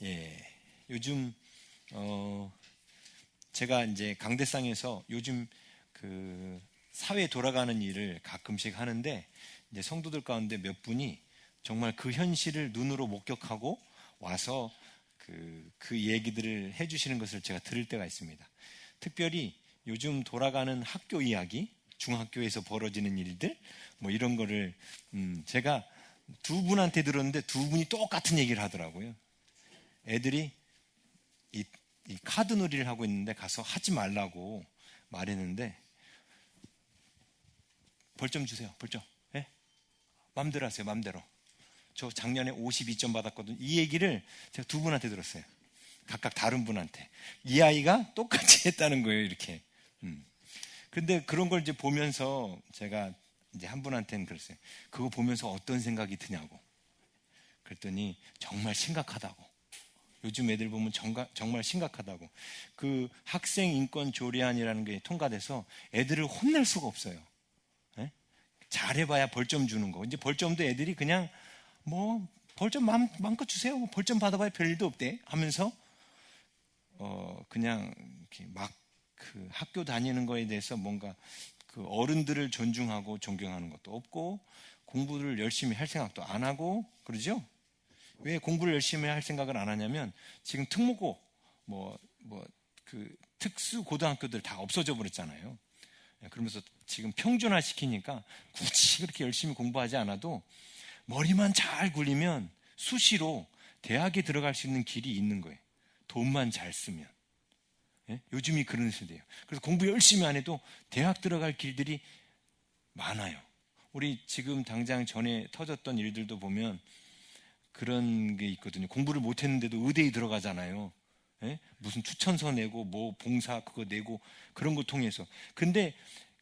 예, 요즘 제가 이제 강대상에서 요즘 그 사회 돌아가는 일을 가끔씩 하는데 이제 성도들 가운데 몇 분이 정말 그 현실을 눈으로 목격하고 와서 그 얘기들을 해주시는 것을 제가 들을 때가 있습니다. 특별히 요즘 돌아가는 학교 이야기, 중학교에서 벌어지는 일들, 뭐 이런 거를 제가 두 분한테 들었는데 두 분이 똑같은 얘기를 하더라고요. 애들이 이 카드 놀이를 하고 있는데 가서 하지 말라고 말했는데 벌점 주세요. 벌점. 예? 맘대로 하세요. 맘대로. 저 작년에 52점 받았거든요. 이 얘기를 제가 두 분한테 들었어요. 각각 다른 분한테. 이 아이가 똑같이 했다는 거예요. 이렇게. 근데 그런 걸 이제 보면서 제가 이제 한 분한테는 그랬어요. 그거 보면서 어떤 생각이 드냐고. 그랬더니 정말 심각하다고. 요즘 애들 보면 정말 심각하다고. 그 학생 인권 조례안이라는 게 통과돼서 애들을 혼낼 수가 없어요. 네? 잘해봐야 벌점 주는 거. 이제 벌점도 애들이 그냥 뭐 벌점 마음껏 주세요. 뭐 벌점 받아봐야 별일도 없대 하면서 그냥 이렇게 막 그 학교 다니는 거에 대해서 뭔가 그 어른들을 존중하고 존경하는 것도 없고 공부를 열심히 할 생각도 안 하고 그러죠? 왜 공부를 열심히 할 생각을 안 하냐면 지금 특목고 그 특수 고등학교들 다 없어져 버렸잖아요. 그러면서 지금 평준화 시키니까 굳이 그렇게 열심히 공부하지 않아도 머리만 잘 굴리면 수시로 대학에 들어갈 수 있는 길이 있는 거예요. 돈만 잘 쓰면. 예? 요즘이 그런 세대예요. 그래서 공부 열심히 안 해도 대학 들어갈 길들이 많아요. 우리 지금 당장 전에 터졌던 일들도 보면 그런 게 있거든요. 공부를 못 했는데도 의대에 들어가잖아요. 예? 무슨 추천서 내고 뭐 봉사 그거 내고 그런 거 통해서. 근데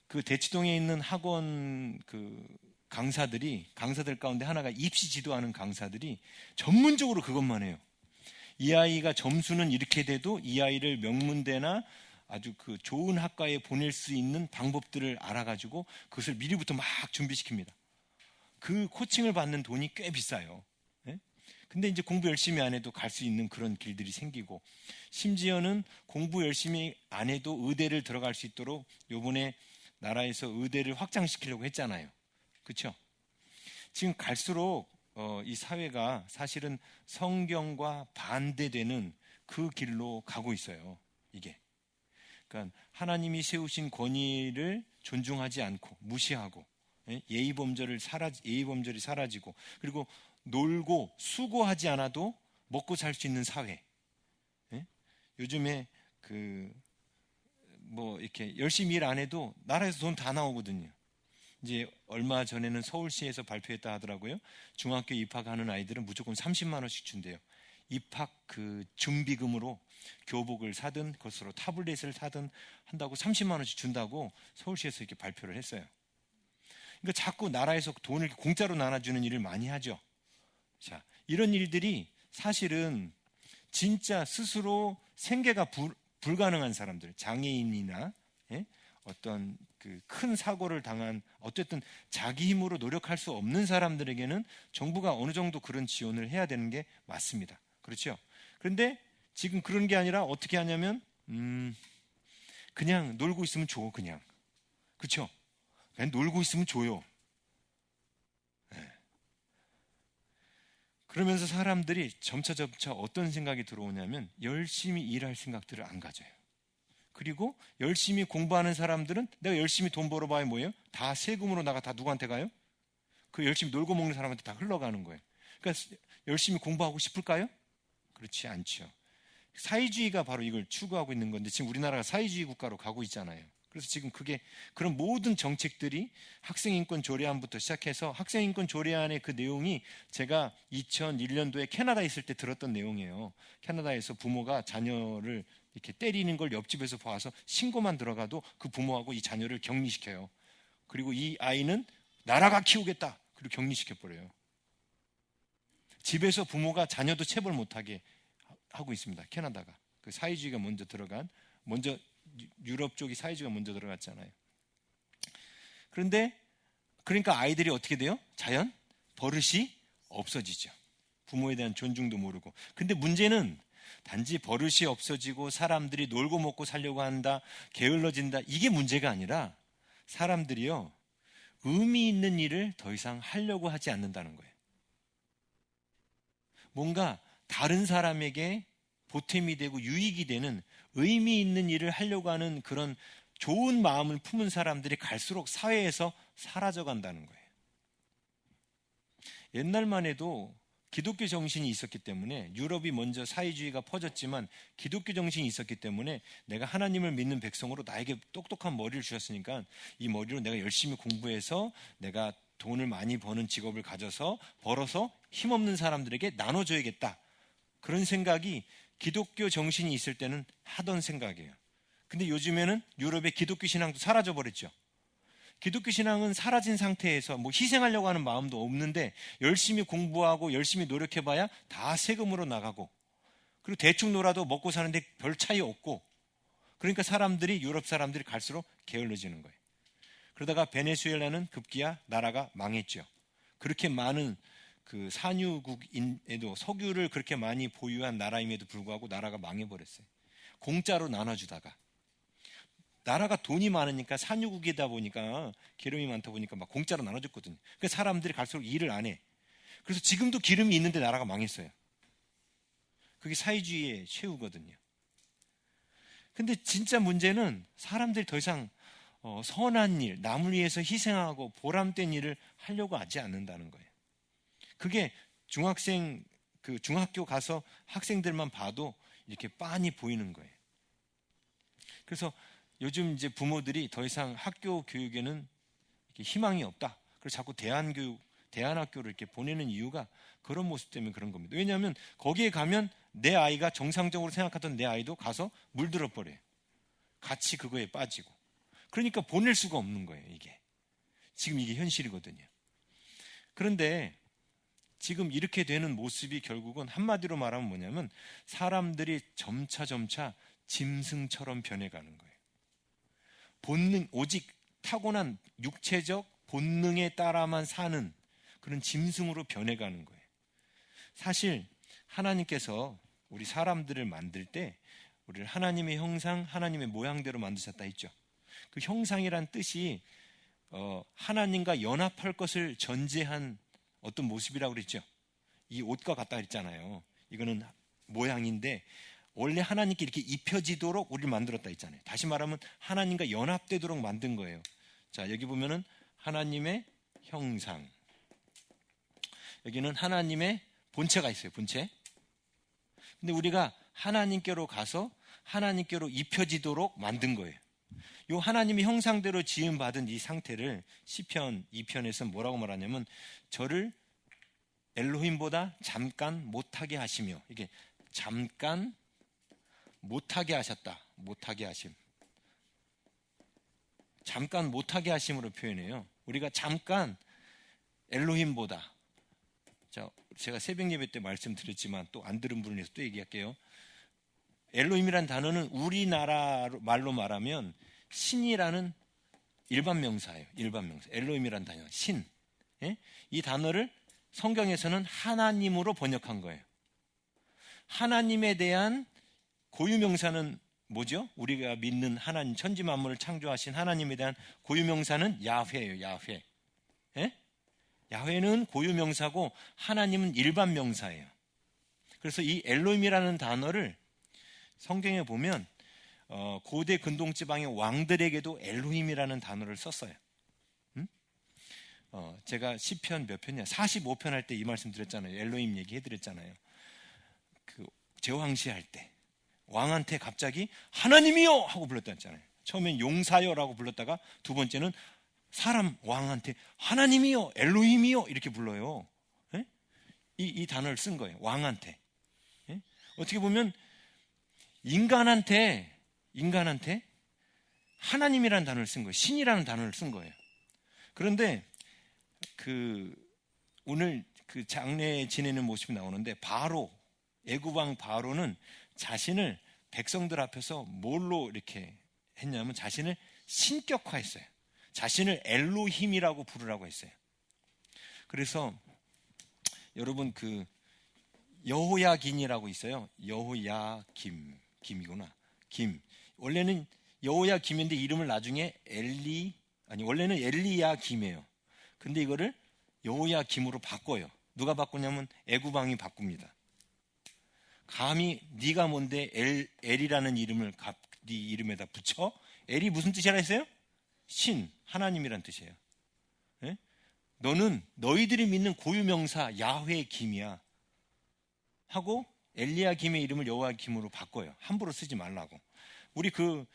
그 대치동에 있는 학원 그 강사들 가운데 하나가 입시 지도하는 강사들이 전문적으로 그것만 해요. 이 아이가 점수는 이렇게 돼도 이 아이를 명문대나 아주 그 좋은 학과에 보낼 수 있는 방법들을 알아가지고 그것을 미리부터 막 준비시킵니다. 그 코칭을 받는 돈이 꽤 비싸요. 예? 근데 이제 공부 열심히 안 해도 갈 수 있는 그런 길들이 생기고 심지어는 공부 열심히 안 해도 의대를 들어갈 수 있도록 요번에 나라에서 의대를 확장시키려고 했잖아요. 그렇죠? 지금 갈수록 이 사회가 사실은 성경과 반대되는 그 길로 가고 있어요. 이게. 그러니까 하나님이 세우신 권위를 존중하지 않고 무시하고 예의 범절이 사라지고 그리고 놀고 수고하지 않아도 먹고 살 수 있는 사회. 요즘에 이렇게 열심히 일 안 해도 나라에서 돈 다 나오거든요. 이제 얼마 전에는 서울시에서 발표했다 하더라고요. 중학교 입학하는 아이들은 무조건 30만 원씩 준대요. 입학 그 준비금으로 교복을 사든 그것으로 타블렛을 사든 한다고 30만 원씩 준다고 서울시에서 이렇게 발표를 했어요. 그러니까 자꾸 나라에서 돈을 공짜로 나눠주는 일을 많이 하죠. 자, 이런 일들이 사실은 진짜 스스로 생계가 불가능한 사람들, 장애인이나 어떤 그 큰 사고를 당한 어쨌든 자기 힘으로 노력할 수 없는 사람들에게는 정부가 어느 정도 그런 지원을 해야 되는 게 맞습니다. 그렇죠? 그런데 지금 그런 게 아니라 어떻게 하냐면 그냥 놀고 있으면 줘 그냥. 그렇죠? 그냥 놀고 있으면 줘요. 네. 그러면서 사람들이 점차 어떤 생각이 들어오냐면 열심히 일할 생각들을 안 가져요. 그리고 열심히 공부하는 사람들은 내가 열심히 돈 벌어봐야 뭐예요? 다 세금으로 나가 다 누구한테 가요? 그 열심히 놀고 먹는 사람한테 다 흘러가는 거예요. 그러니까 열심히 공부하고 싶을까요? 그렇지 않죠. 사회주의가 바로 이걸 추구하고 있는 건데 지금 우리나라가 사회주의 국가로 가고 있잖아요. 그래서 지금 그런 모든 정책들이 학생인권 조례안부터 시작해서 학생인권 조례안의 그 내용이 제가 2001년도에 캐나다에 있을 때 들었던 내용이에요. 캐나다에서 부모가 자녀를 이렇게 때리는 걸 옆집에서 봐서 신고만 들어가도 그 부모하고 이 자녀를 격리시켜요. 그리고 이 아이는 나라가 키우겠다. 그리고 격리시켜버려요. 집에서 부모가 자녀도 체벌 못하게 하고 있습니다. 캐나다가. 그 사회주의가 먼저 유럽 쪽이 사회주의가 먼저 들어갔잖아요. 그러니까 아이들이 어떻게 돼요? 자연 버릇이 없어지죠. 부모에 대한 존중도 모르고. 근데 문제는 단지 버릇이 없어지고 사람들이 놀고 먹고 살려고 한다, 게을러진다, 이게 문제가 아니라 사람들이요, 의미 있는 일을 더 이상 하려고 하지 않는다는 거예요. 뭔가 다른 사람에게 보탬이 되고 유익이 되는 의미 있는 일을 하려고 하는 그런 좋은 마음을 품은 사람들이 갈수록 사회에서 사라져 간다는 거예요. 옛날만 해도 기독교 정신이 있었기 때문에, 유럽이 먼저 사회주의가 퍼졌지만 기독교 정신이 있었기 때문에 내가 하나님을 믿는 백성으로 나에게 똑똑한 머리를 주셨으니까 이 머리로 내가 열심히 공부해서 내가 돈을 많이 버는 직업을 가져서 벌어서 힘없는 사람들에게 나눠줘야겠다, 그런 생각이 기독교 정신이 있을 때는 하던 생각이에요. 근데 요즘에는 유럽의 기독교 신앙도 사라져 버렸죠. 기독교 신앙은 사라진 상태에서 뭐 희생하려고 하는 마음도 없는데 열심히 공부하고 열심히 노력해봐야 다 세금으로 나가고, 그리고 대충 놀아도 먹고 사는데 별 차이 없고, 그러니까 유럽 사람들이 갈수록 게을러지는 거예요. 그러다가 베네수엘라는 급기야 나라가 망했죠. 그렇게 많은 그 산유국인에도 석유를 그렇게 많이 보유한 나라임에도 불구하고 나라가 망해버렸어요. 공짜로 나눠주다가. 나라가 돈이 많으니까, 산유국이다 보니까, 기름이 많다 보니까 막 공짜로 나눠줬거든요. 그래서 사람들이 갈수록 일을 안 해. 그래서 지금도 기름이 있는데 나라가 망했어요. 그게 사회주의의 최후거든요. 근데 진짜 문제는 사람들이 더 이상 선한 일, 남을 위해서 희생하고 보람된 일을 하려고 하지 않는다는 거예요. 그게 중학교 가서 학생들만 봐도 이렇게 빤히 보이는 거예요. 그래서 요즘 이제 부모들이 더 이상 학교 교육에는 이렇게 희망이 없다, 그래서 자꾸 대안학교를 이렇게 보내는 이유가 그런 모습 때문에 그런 겁니다. 왜냐하면 거기에 가면 내 아이가 정상적으로 생각하던 내 아이도 가서 물들어 버려요. 같이 그거에 빠지고. 그러니까 보낼 수가 없는 거예요, 이게. 지금 이게 현실이거든요. 그런데 지금 이렇게 되는 모습이 결국은 한마디로 말하면 뭐냐면 사람들이 점차 짐승처럼 변해가는 거예요. 오직 타고난 육체적 본능에 따라만 사는 그런 짐승으로 변해가는 거예요. 사실 하나님께서 우리 사람들을 만들 때 우리를 하나님의 형상, 하나님의 모양대로 만드셨다 했죠. 그 형상이란 뜻이 하나님과 연합할 것을 전제한 어떤 모습이라고 그랬죠. 이 옷과 같다 그랬잖아요. 이거는 모양인데 원래 하나님께 이렇게 입혀지도록 우리를 만들었다 했잖아요. 다시 말하면 하나님과 연합되도록 만든 거예요. 자, 여기 보면은 하나님의 형상, 여기는 하나님의 본체가 있어요. 본체. 근데 우리가 하나님께로 가서 하나님께로 입혀지도록 만든 거예요. 이 하나님의 형상대로 지음받은 이 상태를 시편 2편에서 뭐라고 말하냐면 저를 엘로힘보다 잠깐 못하게 하시며, 이게 잠깐 못하게 하셨다. 못하게 하심. 잠깐 못하게 하심으로 표현해요. 우리가 잠깐 엘로힘보다, 자, 제가 새벽 예배 때 말씀드렸지만 또 안 들은 분을 위해서 또 얘기할게요. 엘로힘이라는 단어는 우리나라 말로 말하면 신이라는 일반 명사예요. 일반 명사. 엘로힘이라는 단어, 신. 예? 이 단어를 성경에서는 하나님으로 번역한 거예요. 하나님에 대한 고유명사는 뭐죠? 우리가 믿는 하나님, 천지 만물을 창조하신 하나님에 대한 고유명사는 야훼예요. 야훼. 예? 야훼는 고유명사고 하나님은 일반 명사예요. 그래서 이 엘로힘이라는 단어를 성경에 보면 고대 근동지방의 왕들에게도 엘로힘이라는 단어를 썼어요. 제가 시편 몇 편이야? 45편 할 때 이 말씀 드렸잖아요. 엘로힘 얘기 해드렸잖아요. 그 제왕시 할 때 왕한테 갑자기 하나님이요 하고 불렀다 했잖아요. 처음엔 용사요라고 불렀다가 두 번째는 사람 왕한테 하나님이요, 엘로힘이요 이렇게 불러요. 예? 이 단어를 쓴 거예요. 왕한테. 예? 어떻게 보면 인간한테 하나님이라는 단어를 쓴 거예요. 신이라는 단어를 쓴 거예요. 그런데 오늘 그 장례 지내는 모습이 나오는데 애굽 왕 바로는 자신을 백성들 앞에서 뭘로 이렇게 했냐면 자신을 신격화했어요. 자신을 엘로힘이라고 부르라고 했어요. 그래서 여러분 여호야긴이라고 있어요. 김이구나. 김. 원래는 여호야김인데 이름을 나중에 원래는 엘리야김이에요. 근데 이거를 여호야김으로 바꿔요. 누가 바꾸냐면 애구방이 바꿉니다. 감히 네가 뭔데 엘이라는 이름을 네 이름에다 붙여? 엘이 무슨 뜻이라 했어요? 신, 하나님이란 뜻이에요. 예? 너는 너희들이 믿는 고유명사 야훼 김이야 하고 엘리야김의 이름을 여호야김으로 바꿔요. 함부로 쓰지 말라고. 우리 그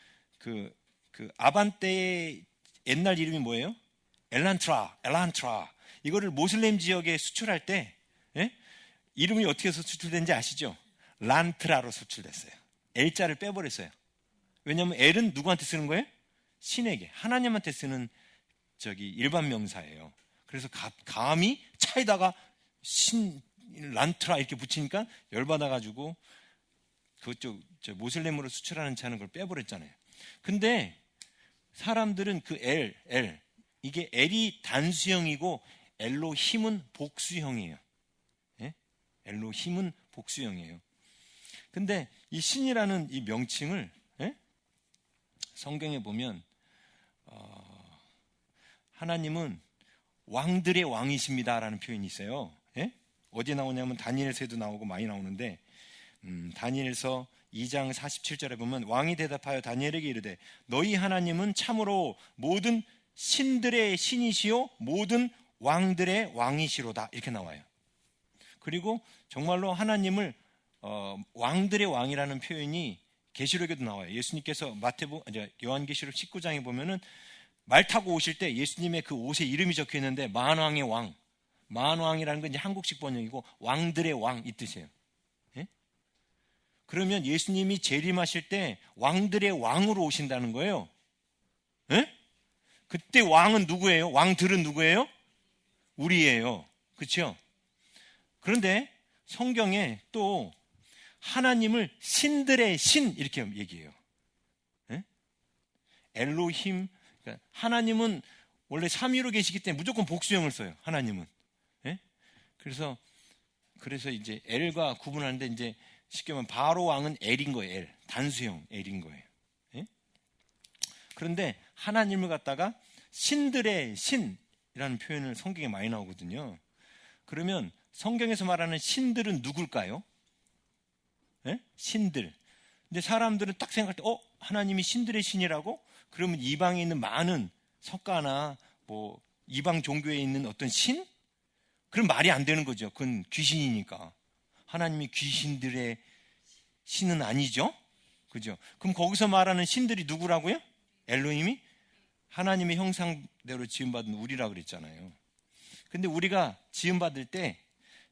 아반떼의 옛날 이름이 뭐예요? 엘란트라. 이거를 모슬렘 지역에 수출할 때 이름이 어떻게 해서 수출된지 아시죠? 란트라로 수출됐어요. L자를 빼버렸어요. 왜냐하면 L은 누구한테 쓰는 거예요? 신에게, 하나님한테 쓰는 일반 명사예요. 그래서 감히 차에다가 란트라 이렇게 붙이니까 열받아가지고 그쪽 모슬렘으로 수출하는 차는 그걸 빼버렸잖아요. 근데 사람들은 그 L 이게 L이 단수형이고 엘로힘은 복수형이에요. 예? 엘로힘은 복수형이에요. 근데 이 신이라는 이 명칭을 성경에 보면 하나님은 왕들의 왕이십니다라는 표현이 있어요. 어디에 나오냐면 다니엘서에도 나오고 많이 나오는데 다니엘서 2장 47절에 보면 왕이 대답하여 다니엘에게 이르되 너희 하나님은 참으로 모든 신들의 신이시요 모든 왕들의 왕이시로다 이렇게 나와요. 그리고 정말로 하나님을 왕들의 왕이라는 표현이 계시록에도 나와요. 예수님께서 요한계시록 19장에 보면은 말 타고 오실 때 예수님의 그 옷에 이름이 적혀 있는데 만왕의 왕, 만왕이라는 건 이제 한국식 번역이고 왕들의 왕 이 뜻이에요. 예? 그러면 예수님이 재림하실 때 왕들의 왕으로 오신다는 거예요. 예? 그때 왕은 누구예요? 왕들은 누구예요? 우리예요. 그렇죠? 그런데 성경에 또 하나님을 신들의 신 이렇게 얘기해요. 예? 엘로힘, 그러니까 하나님은 원래 삼위로 계시기 때문에 무조건 복수형을 써요. 하나님은. 예? 그래서 이제 엘과 구분하는데 이제 쉽게 말하면 바로 왕은 엘인 거예요. 엘 단수형 엘인 거예요. 예? 그런데 하나님을 갖다가 신들의 신이라는 표현을 성경에 많이 나오거든요. 그러면 성경에서 말하는 신들은 누굴까요? 예? 신들. 근데 사람들은 딱 생각할 때 하나님이 신들의 신이라고? 그러면 이방에 있는 많은 석가나 뭐 이방 종교에 있는 어떤 신? 그럼 말이 안 되는 거죠. 그건 귀신이니까. 하나님이 귀신들의 신은 아니죠. 그죠? 그럼 거기서 말하는 신들이 누구라고요? 엘로힘이 하나님의 형상대로 지음받은 우리라고 그랬잖아요. 근데 우리가 지음받을 때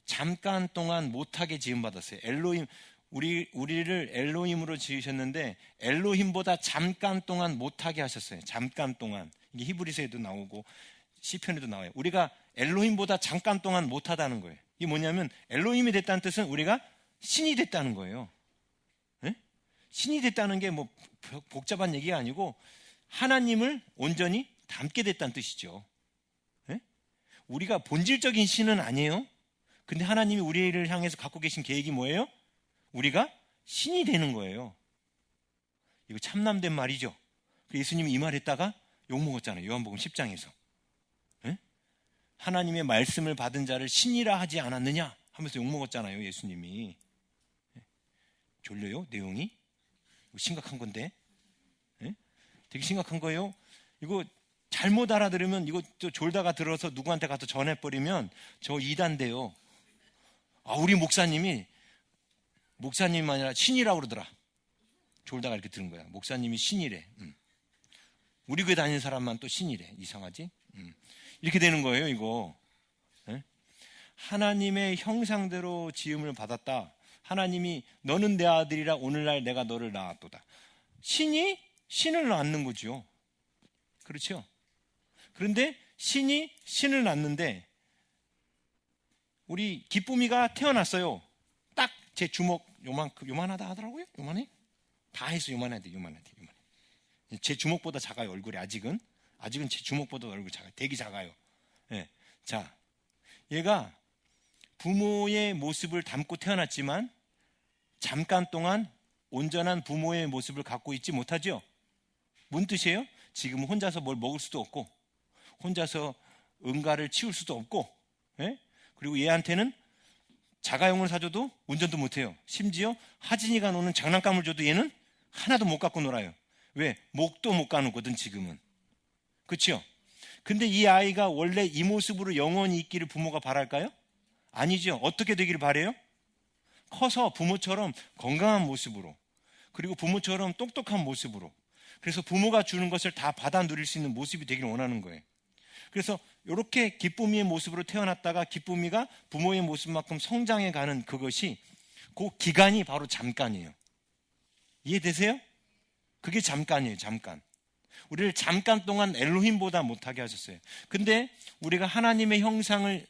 잠깐 동안 못하게 지음받았어요. 엘로힘, 우리를 엘로힘으로 지으셨는데 엘로힘보다 잠깐 동안 못하게 하셨어요. 잠깐 동안. 이게 히브리서에도 나오고 시편에도 나와요. 우리가 엘로힘보다 잠깐 동안 못하다는 거예요. 이게 뭐냐면 엘로힘이 됐다는 뜻은 우리가 신이 됐다는 거예요. 네? 신이 됐다는 게 뭐 복잡한 얘기가 아니고 하나님을 온전히 닮게 됐다는 뜻이죠. 네? 우리가 본질적인 신은 아니에요. 근데 하나님이 우리를 향해서 갖고 계신 계획이 뭐예요? 우리가 신이 되는 거예요. 이거 참남된 말이죠. 예수님이 이 말 했다가 욕먹었잖아요. 요한복음 10장에서. 네? 하나님의 말씀을 받은 자를 신이라 하지 않았느냐 하면서 욕먹었잖아요. 예수님이. 졸려요? 내용이? 이거 심각한 건데. 네? 되게 심각한 거예요. 이거 잘못 알아들으면 이거 또 졸다가 들어서 누구한테 가서 전해버리면 저 이단돼요. 우리 목사님이 아니라 신이라고 그러더라. 졸다가 이렇게 들은 거야. 목사님이 신이래. 우리 교회 다니는 사람만 또 신이래. 이상하지? 이렇게 되는 거예요, 이거. 네? 하나님의 형상대로 지음을 받았다. 하나님이 너는 내 아들이라 오늘날 내가 너를 낳았도다. 신이 신을 낳는 거죠. 그렇죠? 그런데 신이 신을 낳는데 우리 기쁨이가 태어났어요. 딱 제 주먹 요만하다 하더라고요. 요만해? 다 해서 요만해. 제 주먹보다 작아요. 얼굴이 아직은 제 주먹보다 얼굴이 작아요. 되게 작아요. 네. 자, 얘가 부모의 모습을 담고 태어났지만 잠깐 동안 온전한 부모의 모습을 갖고 있지 못하죠. 뭔 뜻이에요? 지금 혼자서 뭘 먹을 수도 없고 혼자서 응가를 치울 수도 없고, 예? 그리고 얘한테는 자가용을 사줘도 운전도 못해요. 심지어 하진이가 노는 장난감을 줘도 얘는 하나도 못 갖고 놀아요. 왜? 목도 못 가누거든 지금은. 그렇죠? 근데 이 아이가 원래 이 모습으로 영원히 있기를 부모가 바랄까요? 아니죠. 어떻게 되기를 바래요? 커서 부모처럼 건강한 모습으로, 그리고 부모처럼 똑똑한 모습으로, 그래서 부모가 주는 것을 다 받아 누릴 수 있는 모습이 되기를 원하는 거예요. 그래서 이렇게 기쁨이의 모습으로 태어났다가 기쁨이가 부모의 모습만큼 성장해 가는 그것이, 그 기간이 바로 잠깐이에요. 이해되세요? 그게 잠깐이에요. 잠깐. 우리를 잠깐 동안 엘로힘보다 못하게 하셨어요. 근데 우리가 하나님의 형상을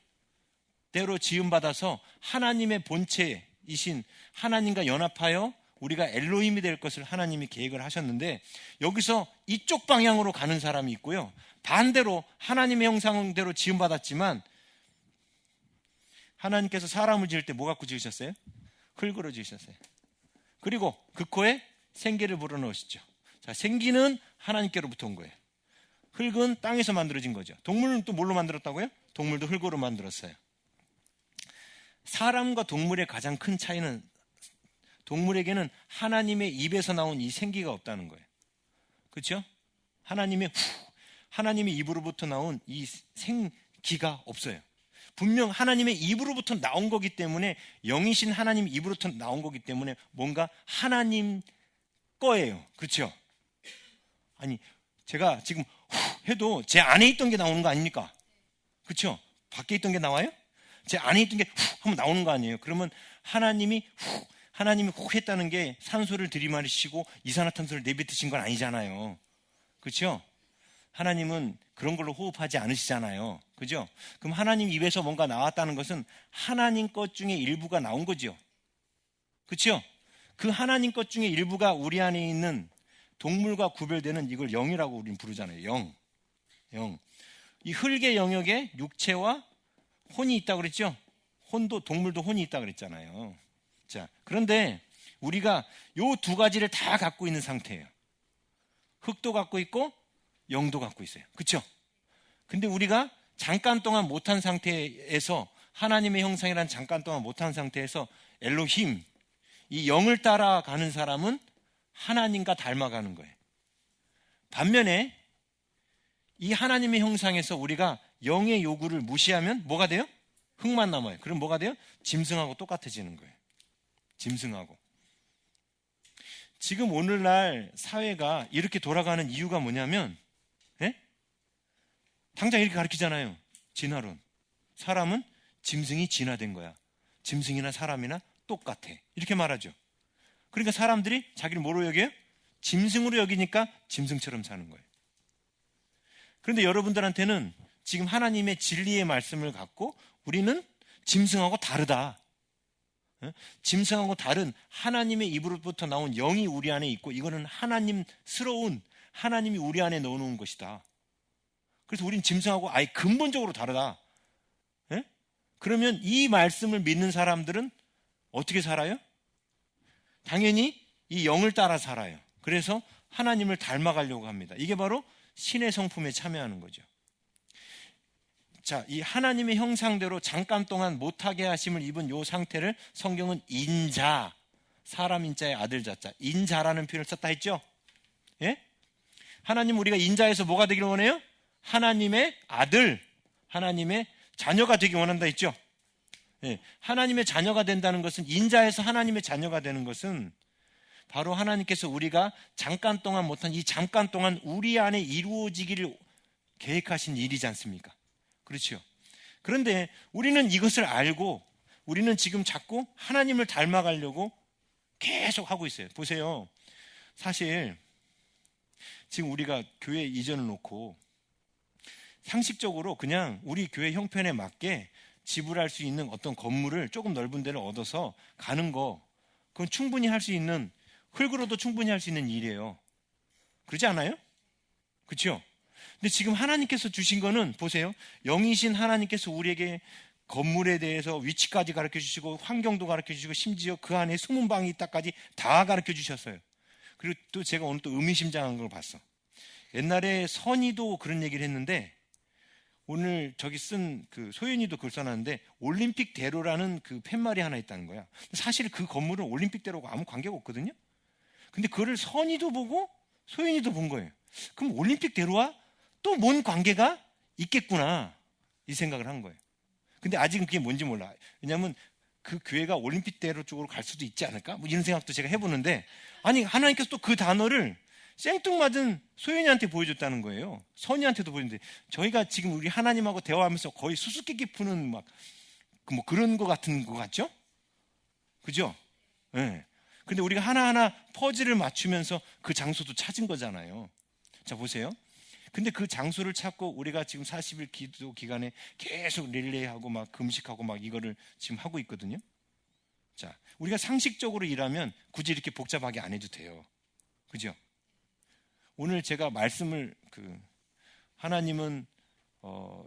대로 지음받아서 하나님의 본체이신 하나님과 연합하여 우리가 엘로힘이 될 것을 하나님이 계획을 하셨는데, 여기서 이쪽 방향으로 가는 사람이 있고요, 반대로 하나님의 형상대로 지음받았지만 하나님께서 사람을 지을 때 뭐 갖고 지으셨어요? 흙으로 지으셨어요. 그리고 그 코에 생기를 불어넣으시죠. 자, 생기는 하나님께로부터 온 거예요. 흙은 땅에서 만들어진 거죠. 동물은 또 뭘로 만들었다고요? 동물도 흙으로 만들었어요. 사람과 동물의 가장 큰 차이는, 동물에게는 하나님의 입에서 나온 이 생기가 없다는 거예요. 그렇죠? 하나님의 입으로부터 나온 이 생기가 없어요. 분명 하나님의 입으로부터 나온 거기 때문에, 영이신 하나님 입으로부터 나온 거기 때문에 뭔가 하나님 거예요. 그렇죠? 아니, 제가 지금 해도 제 안에 있던 게 나오는 거 아닙니까? 그렇죠? 밖에 있던 게 나와요? 제 안에 있던 게 하면 나오는 거 아니에요? 그러면 하나님이 했다는 게 산소를 들이마시고 이산화탄소를 내뱉으신 건 아니잖아요. 그렇죠? 하나님은 그런 걸로 호흡하지 않으시잖아요. 그죠? 그럼 하나님 입에서 뭔가 나왔다는 것은 하나님 것 중에 일부가 나온 거죠. 그렇죠? 그 하나님 것 중에 일부가 우리 안에 있는 동물과 구별되는, 이걸 영이라고 우리는 부르잖아요. 영. 이 흙의 영역에 육체와 혼이 있다고 그랬죠? 동물도 혼이 있다고 그랬잖아요. 자, 그런데 우리가 요 두 가지를 다 갖고 있는 상태예요. 흙도 갖고 있고 영도 갖고 있어요. 그렇죠? 근데 우리가 잠깐 동안 못한 상태에서, 하나님의 형상이란 잠깐 동안 못한 상태에서 엘로힘, 이 영을 따라가는 사람은 하나님과 닮아가는 거예요. 반면에 이 하나님의 형상에서 우리가 영의 요구를 무시하면 뭐가 돼요? 흙만 남아요. 그럼 뭐가 돼요? 짐승하고 똑같아지는 거예요. 짐승하고. 지금 오늘날 사회가 이렇게 돌아가는 이유가 뭐냐면, 당장 이렇게 가르치잖아요. 진화론. 사람은 짐승이 진화된 거야. 짐승이나 사람이나 똑같아. 이렇게 말하죠. 그러니까 사람들이 자기를 뭐로 여겨요? 짐승으로 여기니까 짐승처럼 사는 거예요. 그런데 여러분들한테는 지금 하나님의 진리의 말씀을 갖고 우리는 짐승하고 다르다. 짐승하고 다른 하나님의 입으로부터 나온 영이 우리 안에 있고, 이거는 하나님스러운, 하나님이 우리 안에 넣어놓은 것이다. 그래서 우린 짐승하고 아예 근본적으로 다르다. 그러면 이 말씀을 믿는 사람들은 어떻게 살아요? 당연히 이 영을 따라 살아요. 그래서 하나님을 닮아가려고 합니다. 이게 바로 신의 성품에 참여하는 거죠. 자, 이 하나님의 형상대로 잠깐 동안 못하게 하심을 입은 이 상태를 성경은 인자, 사람 인자의 아들 자자, 인자라는 표현을 썼다 했죠? 예? 하나님, 우리가 인자에서 뭐가 되기를 원해요? 하나님의 아들, 하나님의 자녀가 되기 원한다 했죠? 예, 하나님의 자녀가 된다는 것은, 인자에서 하나님의 자녀가 되는 것은 바로 하나님께서 우리가 잠깐 동안 못한 이 잠깐 동안 우리 안에 이루어지기를 계획하신 일이지 않습니까? 그렇죠. 그런데 우리는 이것을 알고 우리는 지금 자꾸 하나님을 닮아가려고 계속 하고 있어요. 보세요. 사실 지금 우리가 교회 이전을 놓고 상식적으로 그냥 우리 교회 형편에 맞게 지불할 수 있는 어떤 건물을 조금 넓은 데를 얻어서 가는 거, 그건 충분히 할 수 있는, 흙으로도 충분히 할 수 있는 일이에요. 그렇지 않아요? 그렇죠? 근데 지금 하나님께서 주신 거는, 보세요. 영이신 하나님께서 우리에게 건물에 대해서 위치까지 가르쳐 주시고 환경도 가르쳐 주시고 심지어 그 안에 숨은 방이 있다까지 다 가르쳐 주셨어요. 그리고 또 제가 오늘 또 의미심장한 걸 봤어. 옛날에 선희도 그런 얘기를 했는데 오늘 저기 쓴 그 소연이도 그걸 써놨는데 올림픽대로라는 그 팻말이 하나 있다는 거야. 사실 그 건물은 올림픽대로하고 아무 관계가 없거든요. 근데 그거를 선희도 보고 소연이도 본 거예요. 그럼 올림픽대로와 또 뭔 관계가 있겠구나 이 생각을 한 거예요. 근데 아직은 그게 뭔지 몰라. 왜냐하면 그 교회가 올림픽대로 쪽으로 갈 수도 있지 않을까? 뭐 이런 생각도 제가 해보는데 아니 하나님께서 또 그 단어를 생뚱맞은 소연이한테 보여줬다는 거예요. 선이한테도 보여줬는데 저희가 지금 우리 하나님하고 대화하면서 거의 수수께끼 푸는 막 뭐 그런 거 같은 거 같죠? 그죠? 예. 네. 근데 우리가 하나하나 퍼즐을 맞추면서 그 장소도 찾은 거잖아요. 자, 보세요. 근데 그 장소를 찾고 우리가 지금 40일 기도 기간에 계속 릴레이하고 막 금식하고 막 이거를 지금 하고 있거든요. 자, 우리가 상식적으로 일하면 굳이 이렇게 복잡하게 안 해도 돼요. 그죠? 오늘 제가 말씀을 하나님은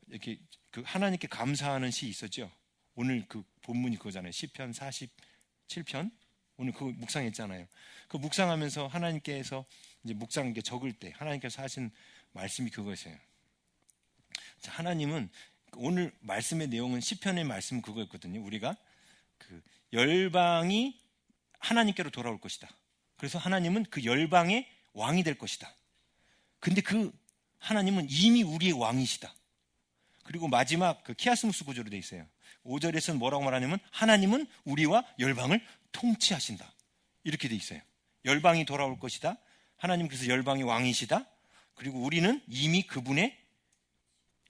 이렇게 그 하나님께 감사하는 시 있었죠. 오늘 그 본문이 그거잖아요. 시편 47편. 오늘 그거 묵상했잖아요. 그 묵상하면서 하나님께서 이제 묵상 게 적을 때 하나님께서 하신 말씀이 그거였어요. 자, 하나님은 오늘 말씀의 내용은 시편의 말씀은 그거였거든요. 우리가 그 열방이 하나님께로 돌아올 것이다. 그래서 하나님은 그 열방의 왕이 될 것이다. 근데 그 하나님은 이미 우리의 왕이시다. 그리고 마지막 그 키아스무스 구조로 되어 있어요. 5절에서는 뭐라고 말하냐면 하나님은 우리와 열방을 통치하신다. 이렇게 되어 있어요. 열방이 돌아올 것이다. 하나님 그래서 열방의 왕이시다. 그리고 우리는 이미 그분의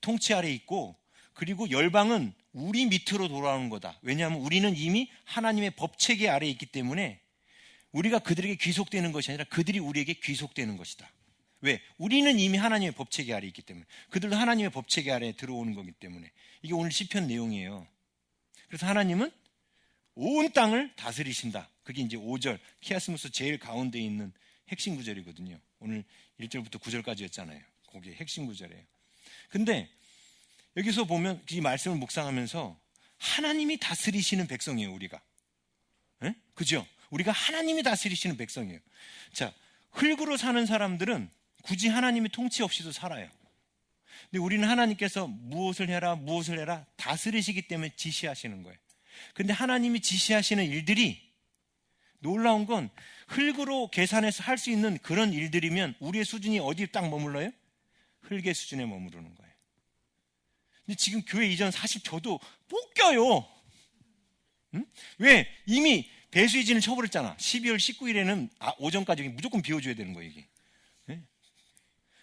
통치 아래에 있고 그리고 열방은 우리 밑으로 돌아오는 거다. 왜냐하면 우리는 이미 하나님의 법체계 아래에 있기 때문에 우리가 그들에게 귀속되는 것이 아니라 그들이 우리에게 귀속되는 것이다. 왜? 우리는 이미 하나님의 법체계 아래에 있기 때문에 그들도 하나님의 법체계 아래에 들어오는 거기 때문에 이게 오늘 시편 내용이에요. 그래서 하나님은 온 땅을 다스리신다. 그게 이제 5절 키아스무스 제일 가운데 있는 핵심 구절이거든요. 오늘 1절부터 9절까지였잖아요. 그게 핵심 구절이에요. 근데 여기서 보면 이 말씀을 묵상하면서 하나님이 다스리시는 백성이에요. 우리가. 에? 그죠? 우리가 하나님이 다스리시는 백성이에요. 자, 흙으로 사는 사람들은 굳이 하나님의 통치 없이도 살아요. 근데 우리는 하나님께서 무엇을 해라 다스리시기 때문에 지시하시는 거예요. 근데 하나님이 지시하시는 일들이 놀라운 건 흙으로 계산해서 할 수 있는 그런 일들이면 우리의 수준이 어디에 딱 머물러요? 흙의 수준에 머무르는 거예요. 근데 지금 교회 이전 사실 저도 볶여요. 응? 왜? 이미 배수이진을 쳐버렸잖아. 12월 19일에는 오전까지 무조건 비워줘야 되는 거예요. 이게.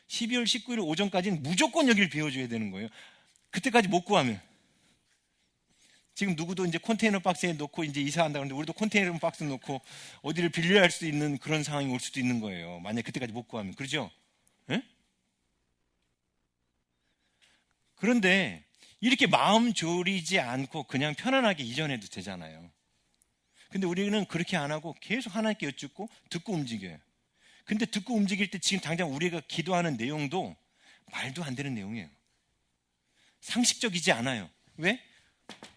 12월 19일 오전까지는 무조건 여기를 비워줘야 되는 거예요. 그때까지 못 구하면. 지금 누구도 이제 컨테이너 박스에 넣고 이제 이사한다 그러는데 우리도 컨테이너 박스 넣고 어디를 빌려야 할 수 있는 그런 상황이 올 수도 있는 거예요. 만약 그때까지 못 구하면. 그렇죠? 에? 그런데 이렇게 마음 졸이지 않고 그냥 편안하게 이전해도 되잖아요. 근데 우리는 그렇게 안 하고 계속 하나님께 여쭙고 듣고 움직여요. 근데 듣고 움직일 때 지금 당장 우리가 기도하는 내용도 말도 안 되는 내용이에요. 상식적이지 않아요. 왜?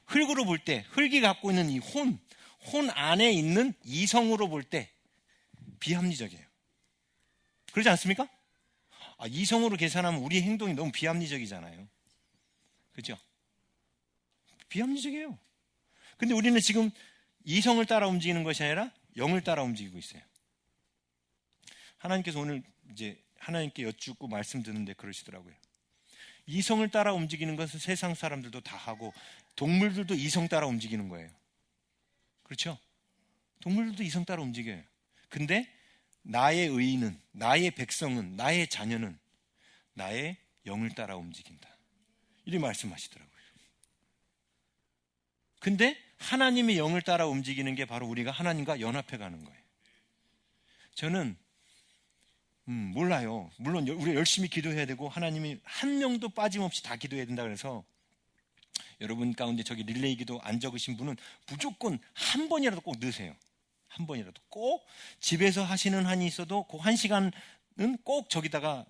흙으로 볼 때, 흙이 갖고 있는 이 혼 안에 있는 이성으로 볼 때 비합리적이에요. 그러지 않습니까? 이성으로 계산하면 우리의 행동이 너무 비합리적이잖아요. 그죠? 비합리적이에요. 근데 우리는 지금 이성을 따라 움직이는 것이 아니라 영을 따라 움직이고 있어요. 하나님께서 오늘 이제 하나님께 여쭙고 말씀 듣는데 그러시더라고요. 이성을 따라 움직이는 것은 세상 사람들도 다 하고 동물들도 이성 따라 움직이는 거예요. 그렇죠? 동물들도 이성 따라 움직여요. 근데 나의 의인은, 나의 백성은, 나의 자녀는 나의 영을 따라 움직인다. 이렇게 말씀하시더라고요. 근데 하나님의 영을 따라 움직이는 게 바로 우리가 하나님과 연합해 가는 거예요. 저는 몰라요. 물론 우리가 열심히 기도해야 되고 하나님이 한 명도 빠짐없이 다 기도해야 된다 그래서 여러분 가운데 저기 릴레이 기도 안 적으신 분은 무조건 한 번이라도 꼭 넣으세요. 한 번이라도 꼭 집에서 하시는 한이 있어도 그 한 시간은 꼭 저기다가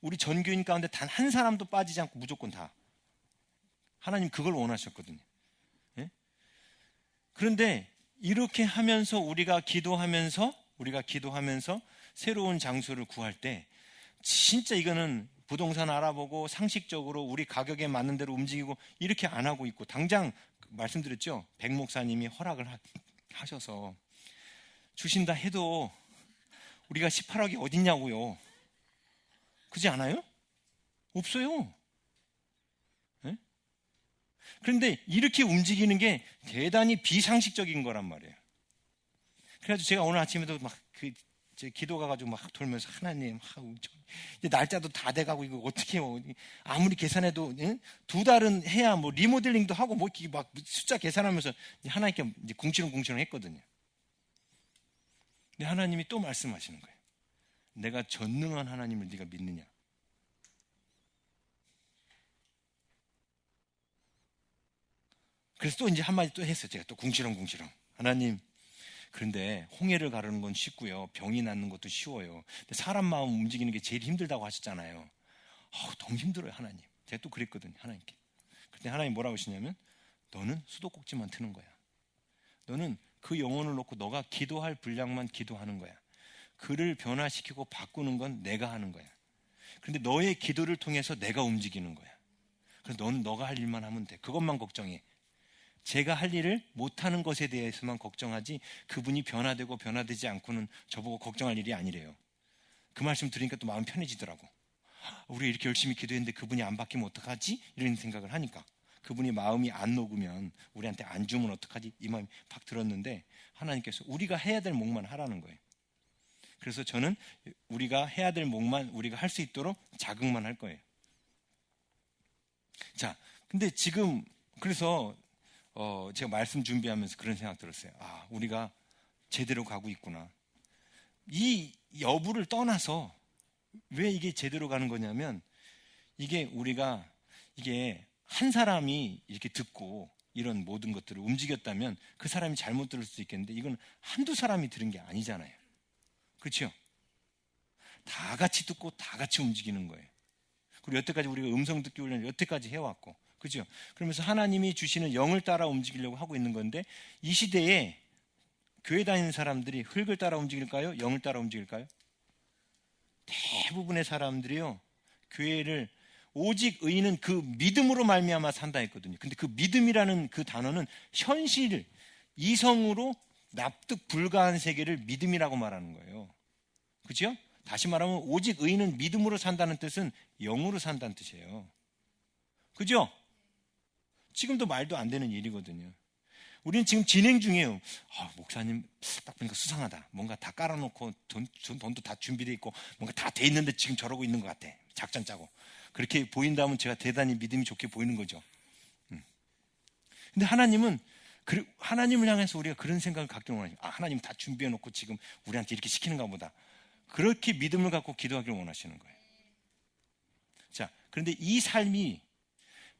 우리 전교인 가운데 단 한 사람도 빠지지 않고 무조건 다 하나님 그걸 원하셨거든요. 예? 그런데 이렇게 하면서 우리가 기도하면서 새로운 장소를 구할 때 진짜 이거는 부동산 알아보고 상식적으로 우리 가격에 맞는 대로 움직이고 이렇게 안 하고 있고, 당장 말씀드렸죠. 백 목사님이 허락을 하셔서 주신다 해도 우리가 18억이 어딨냐고요. 그렇지 않아요? 없어요. 네? 그런데 이렇게 움직이는 게 대단히 비상식적인 거란 말이에요. 그래가지고 제가 오늘 아침에도 막 기도 가가지고 막 돌면서 하나님, 이제 날짜도 다 돼가고 이거 어떻게 해요? 아무리 계산해도 2달은 해야 뭐 리모델링도 하고 뭐 이렇게 막 숫자 계산하면서 하나님께 이제 궁시렁궁시렁 했거든요. 근데 하나님이 또 말씀하시는 거예요. 내가 전능한 하나님을 네가 믿느냐? 그래서 또 이제 한마디 또 했어요. 제가 또 궁시렁궁시렁. 하나님, 그런데 홍해를 가르는 건 쉽고요. 병이 낫는 것도 쉬워요. 근데 사람 마음 움직이는 게 제일 힘들다고 하셨잖아요. 너무 힘들어요, 하나님. 제가 또 그랬거든요, 하나님께. 그때 하나님 뭐라고 하시냐면, 너는 수도꼭지만 트는 거야. 너는 그 영혼을 놓고 너가 기도할 분량만 기도하는 거야. 그를 변화시키고 바꾸는 건 내가 하는 거야. 그런데 너의 기도를 통해서 내가 움직이는 거야. 그래서 너는 너가 할 일만 하면 돼. 그것만 걱정해. 제가 할 일을 못하는 것에 대해서만 걱정하지 그분이 변화되고 변화되지 않고는 저보고 걱정할 일이 아니래요. 그 말씀 들으니까 또 마음 편해지더라고. 우리 이렇게 열심히 기도했는데 그분이 안 바뀌면 어떡하지? 이런 생각을 하니까. 그분이 마음이 안 녹으면 우리한테 안 주면 어떡하지? 이 마음이 팍 들었는데 하나님께서 우리가 해야 될 몫만 하라는 거예요. 그래서 저는 우리가 해야 될 몫만 우리가 할 수 있도록 자극만 할 거예요. 자, 근데 지금 그래서 제가 말씀 준비하면서 그런 생각 들었어요. 우리가 제대로 가고 있구나. 이 여부를 떠나서 왜 이게 제대로 가는 거냐면, 이게 한 사람이 이렇게 듣고 이런 모든 것들을 움직였다면 그 사람이 잘못 들을 수도 있겠는데, 이건 한두 사람이 들은 게 아니잖아요. 그렇죠? 다 같이 듣고 다 같이 움직이는 거예요. 그리고 여태까지 우리가 음성 듣기 훈련을 여태까지 해왔고, 그죠? 그러면서 하나님이 주시는 영을 따라 움직이려고 하고 있는 건데, 이 시대에 교회 다니는 사람들이 흙을 따라 움직일까요? 영을 따라 움직일까요? 대부분의 사람들이요, 교회를 오직 의인은 그 믿음으로 말미암아 산다 했거든요. 근데 그 믿음이라는 그 단어는 현실, 이성으로 납득 불가한 세계를 믿음이라고 말하는 거예요. 그죠? 다시 말하면 오직 의인은 믿음으로 산다는 뜻은 영으로 산다는 뜻이에요. 그죠? 지금도 말도 안 되는 일이거든요. 우리는 지금 진행 중이에요. 목사님 딱 보니까 수상하다. 뭔가 다 깔아놓고 돈도 다 준비되어 있고 뭔가 다 돼 있는데 지금 저러고 있는 것 같아. 작전 짜고. 그렇게 보인다면 제가 대단히 믿음이 좋게 보이는 거죠. 근데 하나님을 향해서 우리가 그런 생각을 갖기를 원하죠. 하나님 다 준비해놓고 지금 우리한테 이렇게 시키는가 보다. 그렇게 믿음을 갖고 기도하기를 원하시는 거예요. 자, 그런데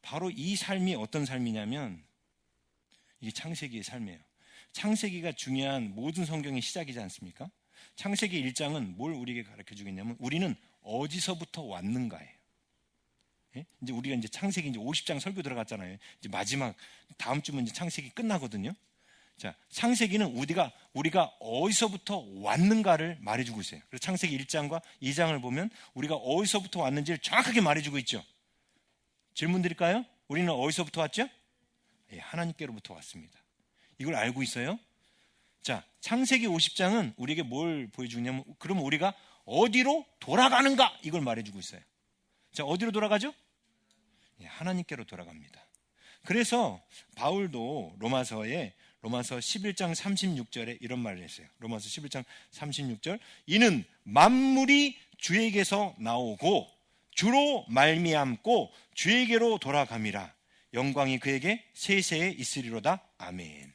바로 이 삶이 어떤 삶이냐면, 이게 창세기의 삶이에요. 창세기가 중요한 모든 성경의 시작이지 않습니까? 창세기 1장은 뭘 우리에게 가르쳐 주겠냐면, 우리는 어디서부터 왔는가예요. 예? 이제 우리가 이제 창세기 이제 50장 설교 들어갔잖아요. 이제 마지막 다음 주면 이제 창세기 끝나거든요. 자, 창세기는 우리가 어디서부터 왔는가를 말해주고 있어요. 그래서 창세기 1장과 2장을 보면 우리가 어디서부터 왔는지를 정확하게 말해주고 있죠. 질문 드릴까요? 우리는 어디서부터 왔죠? 예, 하나님께로부터 왔습니다. 이걸 알고 있어요? 자, 창세기 50장은 우리에게 뭘 보여주냐면, 그럼 우리가 어디로 돌아가는가? 이걸 말해주고 있어요. 자, 어디로 돌아가죠? 예, 하나님께로 돌아갑니다. 그래서 바울도 로마서 11장 36절에 이런 말을 했어요. 로마서 11장 36절. 이는 만물이 주에게서 나오고 주로 말미암고 주에게로 돌아감이라. 영광이 그에게 세세에 있으리로다. 아멘.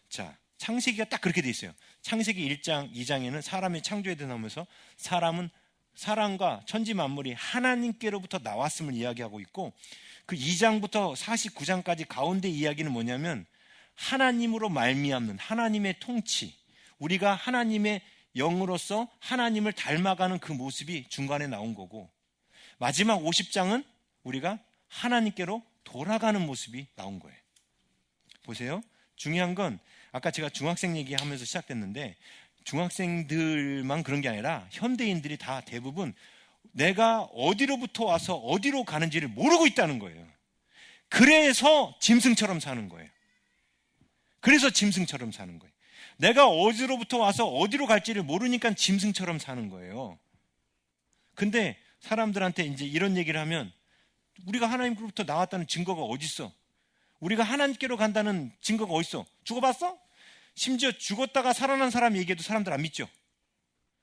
자, 창세기가 딱 그렇게 돼 있어요. 창세기 1장, 2장에는 사람의 창조에 대하면서 사람과 천지 만물이 하나님께로부터 나왔음을 이야기하고 있고, 그 2장부터 49장까지 가운데 이야기는 뭐냐면, 하나님으로 말미암는 하나님의 통치, 우리가 하나님의 영으로서 하나님을 닮아가는 그 모습이 중간에 나온 거고, 마지막 50장은 우리가 하나님께로 돌아가는 모습이 나온 거예요. 보세요. 중요한 건 아까 제가 중학생 얘기하면서 시작됐는데 중학생들만 그런 게 아니라 현대인들이 다 대부분 내가 어디로부터 와서 어디로 가는지를 모르고 있다는 거예요. 그래서 짐승처럼 사는 거예요. 그래서 짐승처럼 사는 거예요. 내가 어디로부터 와서 어디로 갈지를 모르니까 짐승처럼 사는 거예요. 근데 사람들한테 이제 이런 얘기를 하면 우리가 하나님으로부터 나왔다는 증거가 어디 있어? 우리가 하나님께로 간다는 증거가 어디 있어? 죽어봤어? 심지어 죽었다가 살아난 사람 얘기해도 사람들 안 믿죠.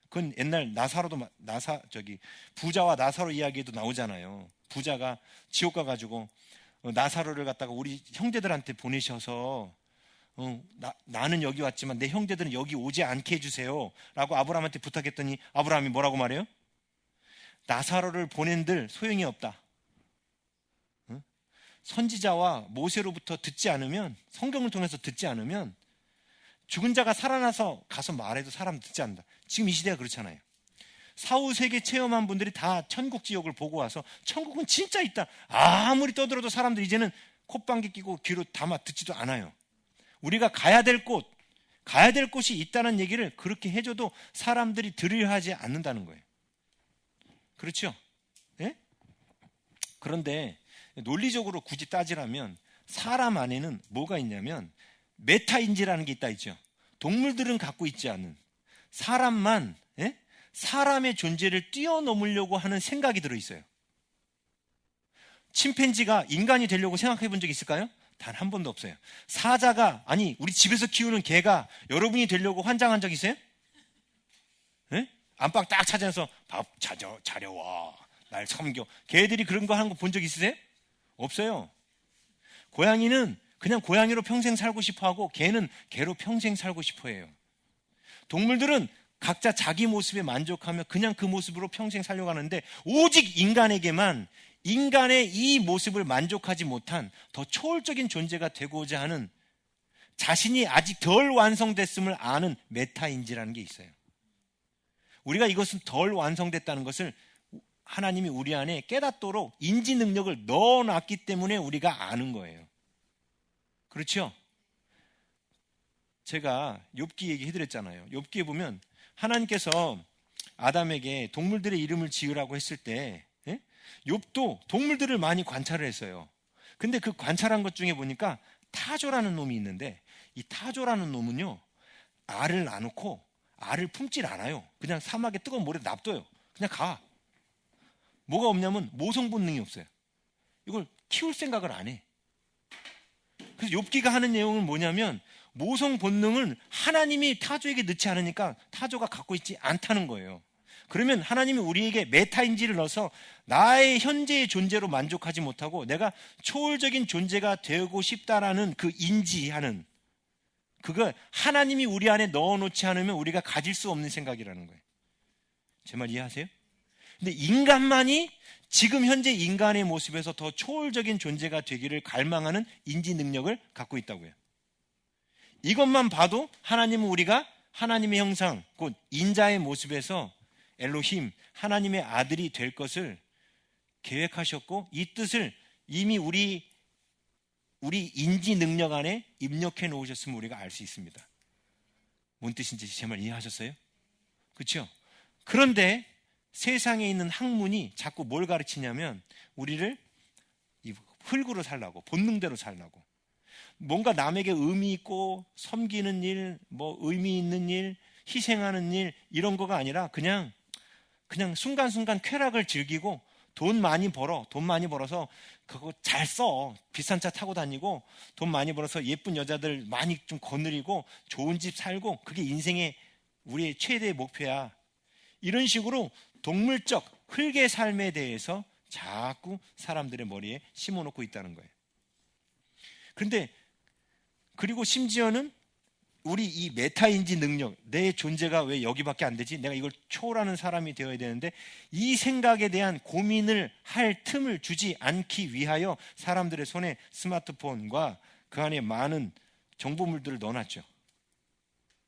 그건 옛날 부자와 나사로 이야기에도 나오잖아요. 부자가 지옥 가가지고 나사로를 갖다가 우리 형제들한테 보내셔서 나는 여기 왔지만 내 형제들은 여기 오지 않게 해주세요 라고 아브라함한테 부탁했더니 아브라함이 뭐라고 말해요? 나사로를 보낸들 소용이 없다. 선지자와 모세로부터 듣지 않으면, 성경을 통해서 듣지 않으면 죽은 자가 살아나서 가서 말해도 사람 듣지 않는다. 지금 이 시대가 그렇잖아요. 사후세계 체험한 분들이 다 천국 지옥을 보고 와서 천국은 진짜 있다 아무리 떠들어도 사람들 이제는 콧방귀 끼고 귀로 담아 듣지도 않아요. 우리가 가야 될 곳이 있다는 얘기를 그렇게 해줘도 사람들이 들으려 하지 않는다는 거예요. 그렇죠? 예? 그런데 논리적으로 굳이 따지라면 사람 안에는 뭐가 있냐면 메타인지라는 게 있다 있죠. 동물들은 갖고 있지 않은, 사람만 사람의 존재를 뛰어넘으려고 하는 생각이 들어있어요. 침팬지가 인간이 되려고 생각해 본 적 있을까요? 단 한 번도 없어요. 사자가, 아니 우리 집에서 키우는 개가 여러분이 되려고 환장한 적 있어요? 안방 딱 찾아서 밥 차려와 날 섬겨. 개들이 그런 거 하는 거 본 적 있으세요? 없어요. 고양이는 그냥 고양이로 평생 살고 싶어하고 개는 개로 평생 살고 싶어해요. 동물들은 각자 자기 모습에 만족하며 그냥 그 모습으로 평생 살려고 하는데 오직 인간에게만 인간의 이 모습을 만족하지 못한 더 초월적인 존재가 되고자 하는, 자신이 아직 덜 완성됐음을 아는 메타인지라는 게 있어요. 우리가 이것은 덜 완성됐다는 것을 하나님이 우리 안에 깨닫도록 인지 능력을 넣어놨기 때문에 우리가 아는 거예요. 그렇죠? 제가 욥기 얘기 해드렸잖아요. 욥기에 보면 하나님께서 아담에게 동물들의 이름을 지으라고 했을 때 욥도 동물들을 많이 관찰을 했어요. 근데 그 관찰한 것 중에 보니까 타조라는 놈이 있는데 이 타조라는 놈은요, 알을 낳아놓고 알을 품질 않아요. 그냥 사막에 뜨거운 모래에 놔둬요. 그냥 가. 뭐가 없냐면 모성 본능이 없어요. 이걸 키울 생각을 안 해. 그래서 욥기가 하는 내용은 뭐냐면 모성 본능을 하나님이 타조에게 넣지 않으니까 타조가 갖고 있지 않다는 거예요. 그러면 하나님이 우리에게 메타인지를 넣어서 나의 현재의 존재로 만족하지 못하고 내가 초월적인 존재가 되고 싶다라는 그 인지하는, 그걸 하나님이 우리 안에 넣어놓지 않으면 우리가 가질 수 없는 생각이라는 거예요. 제 말 이해하세요? 근데 인간만이 지금 현재 인간의 모습에서 더 초월적인 존재가 되기를 갈망하는 인지 능력을 갖고 있다고요. 이것만 봐도 하나님은 우리가 하나님의 형상, 곧 인자의 모습에서 엘로힘, 하나님의 아들이 될 것을 계획하셨고 이 뜻을 이미 우리 인지 능력 안에 입력해 놓으셨으면 우리가 알 수 있습니다. 뭔 뜻인지 제 말 이해하셨어요? 그렇죠? 그런데 세상에 있는 학문이 자꾸 뭘 가르치냐면 우리를 이 흙으로 살라고, 본능대로 살라고, 뭔가 남에게 의미 있고 섬기는 일, 뭐 의미 있는 일, 희생하는 일, 이런 거가 아니라 그냥 순간순간 쾌락을 즐기고 돈 많이 벌어서 그거 잘 써. 비싼 차 타고 다니고 돈 많이 벌어서 예쁜 여자들 많이 좀 거느리고 좋은 집 살고, 그게 인생의 우리의 최대의 목표야. 이런 식으로 동물적 흙의 삶에 대해서 자꾸 사람들의 머리에 심어놓고 있다는 거예요. 그리고 심지어는 우리 이 메타인지 능력, 내 존재가 왜 여기밖에 안 되지? 내가 이걸 초월하는 사람이 되어야 되는데, 이 생각에 대한 고민을 할 틈을 주지 않기 위하여 사람들의 손에 스마트폰과 그 안에 많은 정보물들을 넣어놨죠.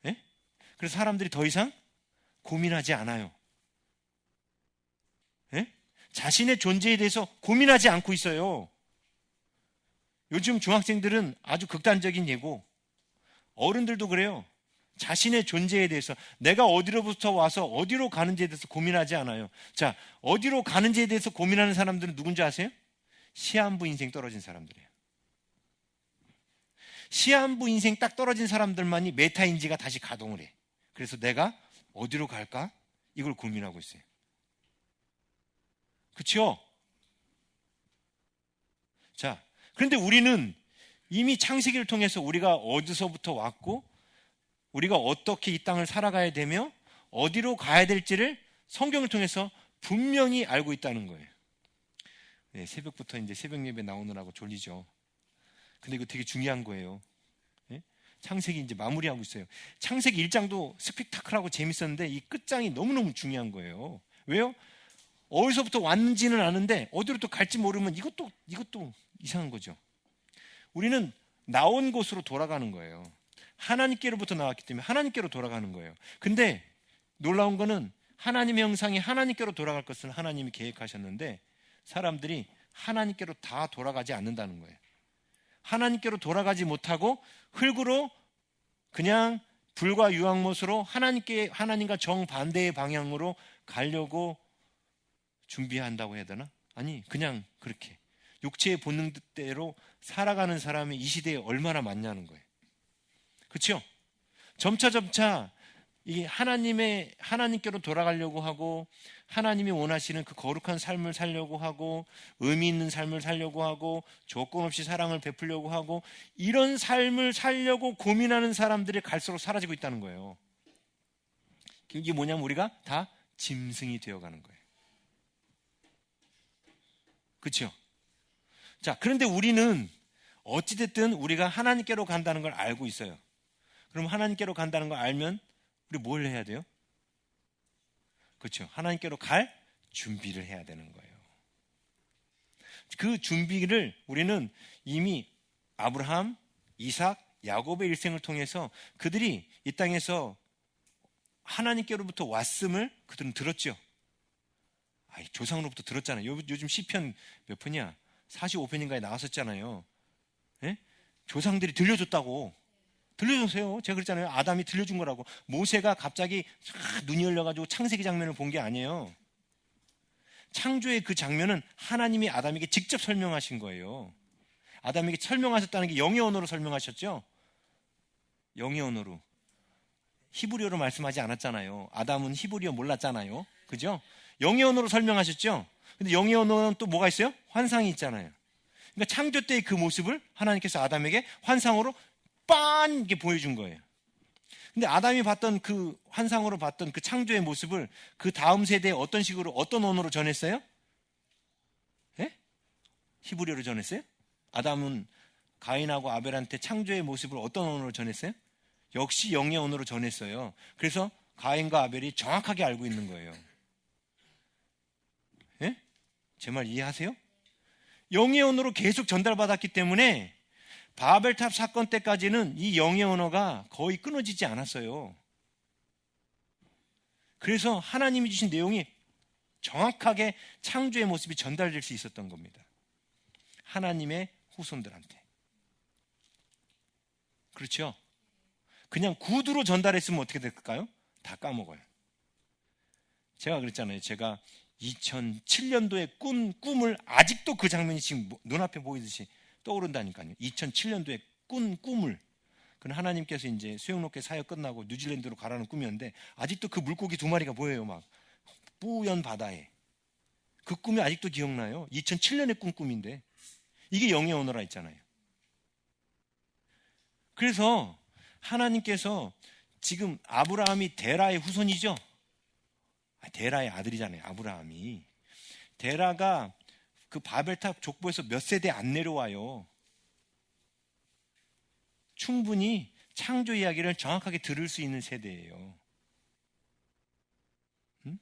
예? 그래서 사람들이 더 이상 고민하지 않아요. 예? 자신의 존재에 대해서 고민하지 않고 있어요. 요즘 중학생들은 아주 극단적인 예고, 어른들도 그래요. 자신의 존재에 대해서, 내가 어디로부터 와서 어디로 가는지에 대해서 고민하지 않아요. 자, 어디로 가는지에 대해서 고민하는 사람들은 누군지 아세요? 시한부 인생 떨어진 사람들이에요. 시한부 인생 딱 떨어진 사람들만이 메타인지가 다시 가동을 해. 그래서 내가 어디로 갈까? 이걸 고민하고 있어요. 그렇죠? 자, 그런데 우리는 이미 창세기를 통해서 우리가 어디서부터 왔고 우리가 어떻게 이 땅을 살아가야 되며 어디로 가야 될지를 성경을 통해서 분명히 알고 있다는 거예요. 네, 새벽부터 이제 새벽 예배 나오느라고 졸리죠. 근데 이거 되게 중요한 거예요. 네? 창세기 이제 마무리하고 있어요. 창세기 1장도 스펙타클하고 재밌었는데 이 끝장이 너무너무 중요한 거예요. 왜요? 어디서부터 왔는지는 아는데 어디로 또 갈지 모르면 이것도 이상한 거죠. 우리는 나온 곳으로 돌아가는 거예요. 하나님께로부터 나왔기 때문에 하나님께로 돌아가는 거예요. 근데 놀라운 거는 하나님의 형상이 하나님께로 돌아갈 것은 하나님이 계획하셨는데 사람들이 하나님께로 다 돌아가지 않는다는 거예요. 하나님께로 돌아가지 못하고 흙으로 그냥 불과 유황못으로 하나님과 정반대의 방향으로 가려고 준비한다고 해야 되나? 아니, 그냥 그렇게 육체의 본능대로 살아가는 사람이 이 시대에 얼마나 많냐는 거예요. 그렇죠? 점차 이 하나님께로 돌아가려고 하고 하나님이 원하시는 그 거룩한 삶을 살려고 하고 의미 있는 삶을 살려고 하고 조건 없이 사랑을 베풀려고 하고 이런 삶을 살려고 고민하는 사람들이 갈수록 사라지고 있다는 거예요. 이게 뭐냐면 우리가 다 짐승이 되어가는 거예요. 그렇죠? 자, 그런데 우리는 어찌됐든 우리가 하나님께로 간다는 걸 알고 있어요. 그럼 하나님께로 간다는 걸 알면 우리 뭘 해야 돼요? 그렇죠. 하나님께로 갈 준비를 해야 되는 거예요. 그 준비를 우리는 이미 아브라함, 이삭, 야곱의 일생을 통해서 그들이 이 땅에서 하나님께로부터 왔음을 그들은 들었죠. 조상으로부터 들었잖아요. 요즘 시편 몇 편이야? 45편인가에 나왔었잖아요. 예? 조상들이 들려줬다고. 들려주세요. 제가 그랬잖아요. 아담이 들려준 거라고. 모세가 갑자기 눈이 열려가지고 창세기 장면을 본 게 아니에요. 창조의 그 장면은 하나님이 아담에게 직접 설명하신 거예요. 아담에게 설명하셨다는 게 영의 언어로 설명하셨죠. 영의 언어로. 히브리어로 말씀하지 않았잖아요. 아담은 히브리어 몰랐잖아요. 그죠? 영의 언어로 설명하셨죠. 근데 영의 언어는 또 뭐가 있어요? 환상이 있잖아요. 그러니까 창조 때의 그 모습을 하나님께서 아담에게 환상으로 빤하게 보여준 거예요. 근데 아담이 봤던 그 환상으로 봤던 그 창조의 모습을 그 다음 세대에 어떤 식으로 어떤 언어로 전했어요? 예? 히브리어로 전했어요? 아담은 가인하고 아벨한테 창조의 모습을 어떤 언어로 전했어요? 역시 영의 언어로 전했어요. 그래서 가인과 아벨이 정확하게 알고 있는 거예요. 예? 제 말 이해하세요? 영의 언어로 계속 전달받았기 때문에 바벨탑 사건 때까지는 이 영의 언어가 거의 끊어지지 않았어요. 그래서 하나님이 주신 내용이 정확하게 창조의 모습이 전달될 수 있었던 겁니다. 하나님의 후손들한테. 그렇죠? 그냥 구두로 전달했으면 어떻게 될까요? 다 까먹어요. 제가 그랬잖아요. 제가 2007년도에 꾼 꿈을 아직도 그 장면이 지금 눈앞에 보이듯이 떠오른다니까요. 2007년도에 꾼 꿈을. 그는 하나님께서 이제 수영롭게 사역 끝나고 뉴질랜드로 가라는 꿈이었는데 아직도 그 물고기 2마리가 보여요. 막 뿌연 바다에. 그 꿈이 아직도 기억나요. 2007년에 꾼 꿈인데 이게 영의 언어라 했잖아요. 그래서 하나님께서 지금 아브라함이 데라의 후손이죠. 데라의 아들이잖아요. 아브라함이. 데라가 그 바벨탑 족보에서 몇 세대 안 내려와요. 충분히 창조 이야기를 정확하게 들을 수 있는 세대예요. 응?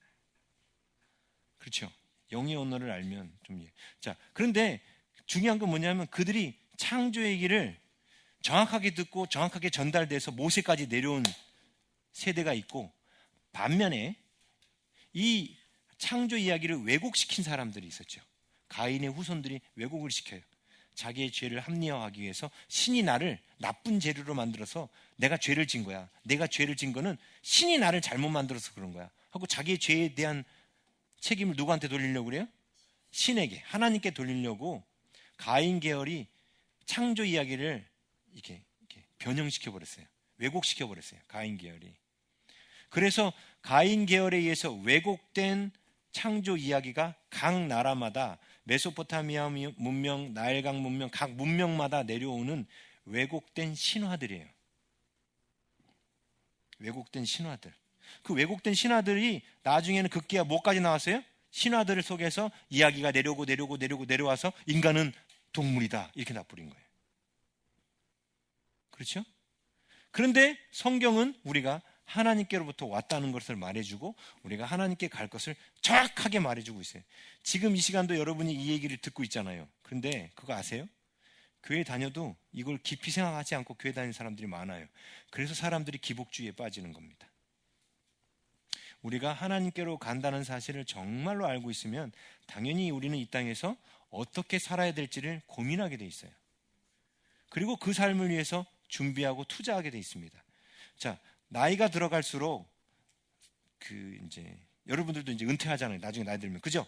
그렇죠. 영의 언어를 알면 좀. 자, 그런데 중요한 건 뭐냐면 그들이 창조 얘기를 정확하게 듣고 정확하게 전달돼서 모세까지 내려온 세대가 있고 반면에 이 창조 이야기를 왜곡시킨 사람들이 있었죠. 가인의 후손들이 왜곡을 시켜요. 자기의 죄를 합리화하기 위해서 신이 나를 나쁜 재료로 만들어서 내가 죄를 진 거야. 내가 죄를 진 거는 신이 나를 잘못 만들어서 그런 거야. 하고 자기의 죄에 대한 책임을 누구한테 돌리려고 그래요? 신에게, 하나님께 돌리려고 가인 계열이 창조 이야기를 이렇게 변형시켜 버렸어요. 왜곡시켜 버렸어요. 가인 계열이. 그래서 가인 계열에 의해서 왜곡된 창조 이야기가 각 나라마다 메소포타미아 문명, 나일강 문명, 각 문명마다 내려오는 왜곡된 신화들이에요. 왜곡된 신화들. 그 왜곡된 신화들이 나중에는 급기야 뭐까지 나왔어요? 신화들 속에서 이야기가 내려와서 인간은 동물이다 이렇게 나버린 거예요. 그렇죠? 그런데 성경은 우리가 하나님께로부터 왔다는 것을 말해주고 우리가 하나님께 갈 것을 정확하게 말해주고 있어요. 지금 이 시간도 여러분이 이 얘기를 듣고 있잖아요. 그런데 그거 아세요? 교회 다녀도 이걸 깊이 생각하지 않고 교회 다니는 사람들이 많아요. 그래서 사람들이 기복주의에 빠지는 겁니다. 우리가 하나님께로 간다는 사실을 정말로 알고 있으면 당연히 우리는 이 땅에서 어떻게 살아야 될지를 고민하게 돼 있어요. 그리고 그 삶을 위해서 준비하고 투자하게 돼 있습니다. 자, 나이가 들어갈수록 이제 여러분들도 이제 은퇴하잖아요. 나중에 나이 들면. 그죠?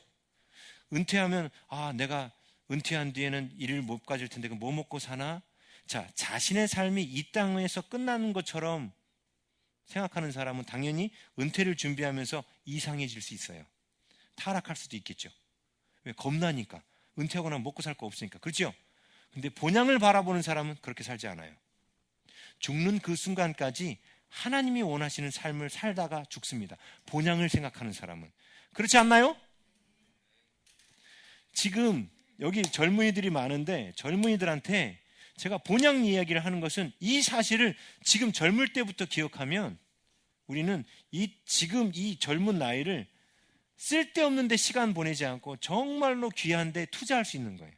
은퇴하면 내가 은퇴한 뒤에는 일을 못 가질 텐데 그럼 뭐 먹고 사나? 자, 자신의 삶이 이 땅에서 끝나는 것처럼 생각하는 사람은 당연히 은퇴를 준비하면서 이상해질 수 있어요. 타락할 수도 있겠죠. 왜? 겁나니까. 은퇴하고 나면 먹고 살 거 없으니까. 그렇죠? 근데 본향을 바라보는 사람은 그렇게 살지 않아요. 죽는 그 순간까지 하나님이 원하시는 삶을 살다가 죽습니다. 본향을 생각하는 사람은. 그렇지 않나요? 지금 여기 젊은이들이 많은데 젊은이들한테 제가 본향 이야기를 하는 것은 이 사실을 지금 젊을 때부터 기억하면 우리는 지금 이 젊은 나이를 쓸데없는 데 시간 보내지 않고 정말로 귀한 데 투자할 수 있는 거예요.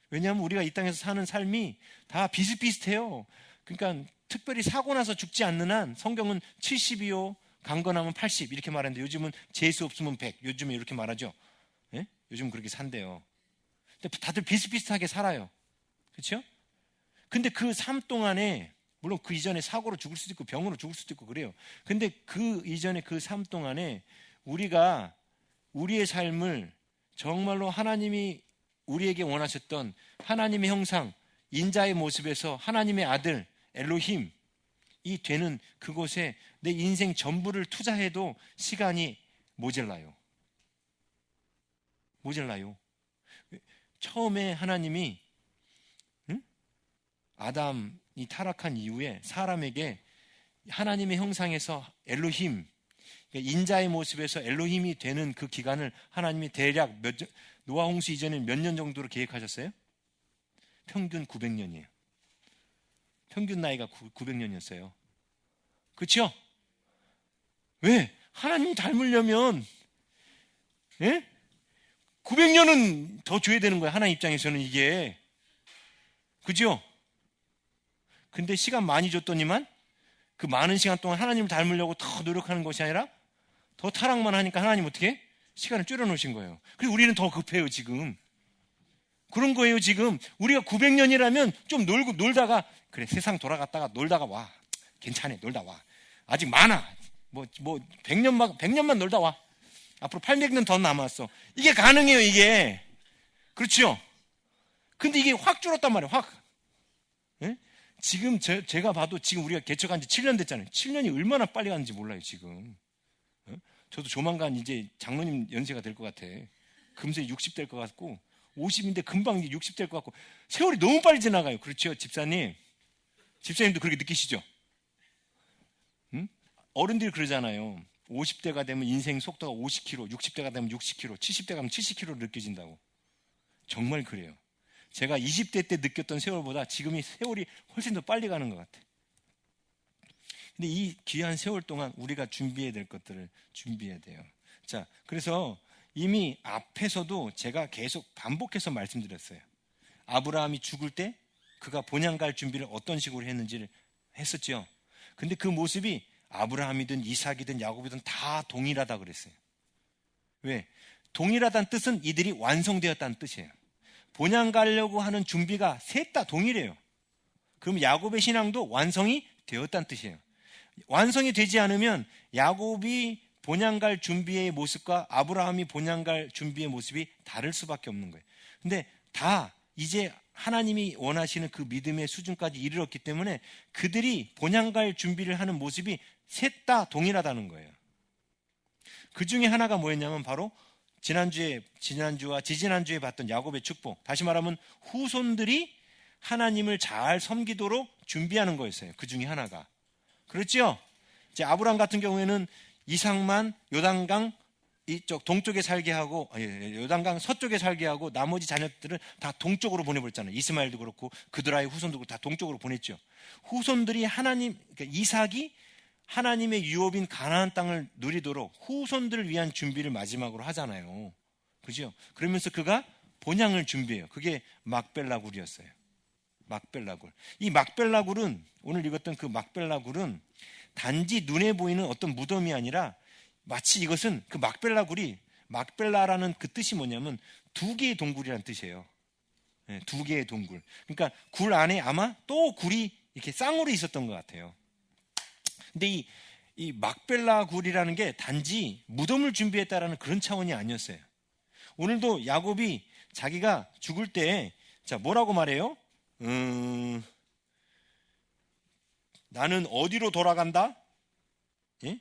왜냐하면 우리가 이 땅에서 사는 삶이 다 비슷비슷해요. 그러니까 특별히 사고 나서 죽지 않는 한 성경은 70이요, 강건하면 80 이렇게 말하는데 요즘은 재수 없으면 100 요즘에 이렇게 말하죠. 예? 요즘 그렇게 산대요. 근데 다들 비슷비슷하게 살아요. 그렇죠? 근데 그 삶 동안에 물론 그 이전에 사고로 죽을 수도 있고 병으로 죽을 수도 있고 그래요. 근데 그 이전에 그 삶 동안에 우리가 우리의 삶을 정말로 하나님이 우리에게 원하셨던 하나님의 형상, 인자의 모습에서 하나님의 아들 엘로힘 이 되는 그곳에 내 인생 전부를 투자해도 시간이 모자라요. 처음에 하나님이 아담이 타락한 이후에 사람에게 하나님의 형상에서 엘로힘, 인자의 모습에서 엘로힘이 되는 그 기간을 하나님이 대략 노아 홍수 이전에 몇 년 정도로 계획하셨어요? 평균 900년이에요. 평균 나이가 900년이었어요. 그렇죠? 왜? 하나님 닮으려면 900년은 더 줘야 되는 거예요. 하나님 입장에서는 이게. 그죠? 근데 시간 많이 줬더니만 그 많은 시간 동안 하나님을 닮으려고 더 노력하는 것이 아니라 더 타락만 하니까 하나님 어떻게? 시간을 줄여놓으신 거예요. 그리고 우리는 더 급해요 지금. 그런 거예요 지금. 우리가 900년이라면 좀 놀다가 그래 세상 돌아갔다가 놀다가 와. 괜찮아 놀다 와. 아직 많아. 뭐 100년만 놀다 와. 앞으로 800년 더 남았어. 이게 가능해요 이게. 그렇죠? 근데 이게 확 줄었단 말이에요. 확. 예? 지금 제가 봐도 지금 우리가 개척한 지 7년 됐잖아요. 7년이 얼마나 빨리 가는지 몰라요 지금. 저도 조만간 이제 장로님 연세가 될 것 같아. 금세 60 될 것 같고 50인데 금방 60 될 것 같고 세월이 너무 빨리 지나가요. 그렇죠 집사님? 집사님도 그렇게 느끼시죠? 응? 어른들이 그러잖아요. 50대가 되면 인생 속도가 50km, 60대가 되면 60km, 70대가 되면 70km로 느껴진다고. 정말 그래요. 제가 20대 때 느꼈던 세월보다 지금이 세월이 훨씬 더 빨리 가는 것 같아요. 근데 이 귀한 세월 동안 우리가 준비해야 될 것들을 준비해야 돼요. 자, 그래서 이미 앞에서도 제가 계속 반복해서 말씀드렸어요. 아브라함이 죽을 때 그가 본향 갈 준비를 어떤 식으로 했는지를 했었죠. 근데 그 모습이 아브라함이든 이삭이든 야곱이든 다 동일하다 그랬어요. 왜? 동일하다는 뜻은 이들이 완성되었다는 뜻이에요. 본향 가려고 하는 준비가 셋 다 동일해요. 그럼 야곱의 신앙도 완성이 되었다는 뜻이에요. 완성이 되지 않으면 야곱이 본향 갈 준비의 모습과 아브라함이 본향 갈 준비의 모습이 다를 수밖에 없는 거예요. 근데 다 이제 하나님이 원하시는 그 믿음의 수준까지 이르렀기 때문에 그들이 본향 갈 준비를 하는 모습이 셋 다 동일하다는 거예요. 그 중에 하나가 뭐였냐면 바로 지난주와 지지난주에 봤던 야곱의 축복. 다시 말하면 후손들이 하나님을 잘 섬기도록 준비하는 거였어요. 그 중에 하나가. 그렇죠? 이제 아브라함 같은 경우에는 이삭만 요단강 이쪽 동쪽에 살게 하고 요단강 서쪽에 살게 하고 나머지 자녀들을 다 동쪽으로 보내버렸잖아요. 이스마엘도 그렇고 그들아의 후손도 다 동쪽으로 보냈죠. 후손들이 그러니까 이삭이 하나님의 유업인 가나안 땅을 누리도록 후손들을 위한 준비를 마지막으로 하잖아요. 그죠? 그러면서 그가 본향을 준비해요. 그게 막벨라굴이었어요. 막벨라굴. 이 막벨라굴은 오늘 읽었던 그 막벨라굴은 단지 눈에 보이는 어떤 무덤이 아니라 마치 이것은 그 막벨라굴이 막벨라라는 그 뜻이 뭐냐면 두 개의 동굴이라는 뜻이에요. 네, 두 개의 동굴. 그러니까 굴 안에 아마 또 굴이 이렇게 쌍으로 있었던 것 같아요. 근데 이 막벨라 굴이라는 게 단지 무덤을 준비했다라는 그런 차원이 아니었어요. 오늘도 야곱이 자기가 죽을 때 자 뭐라고 말해요? 나는 어디로 돌아간다? 예?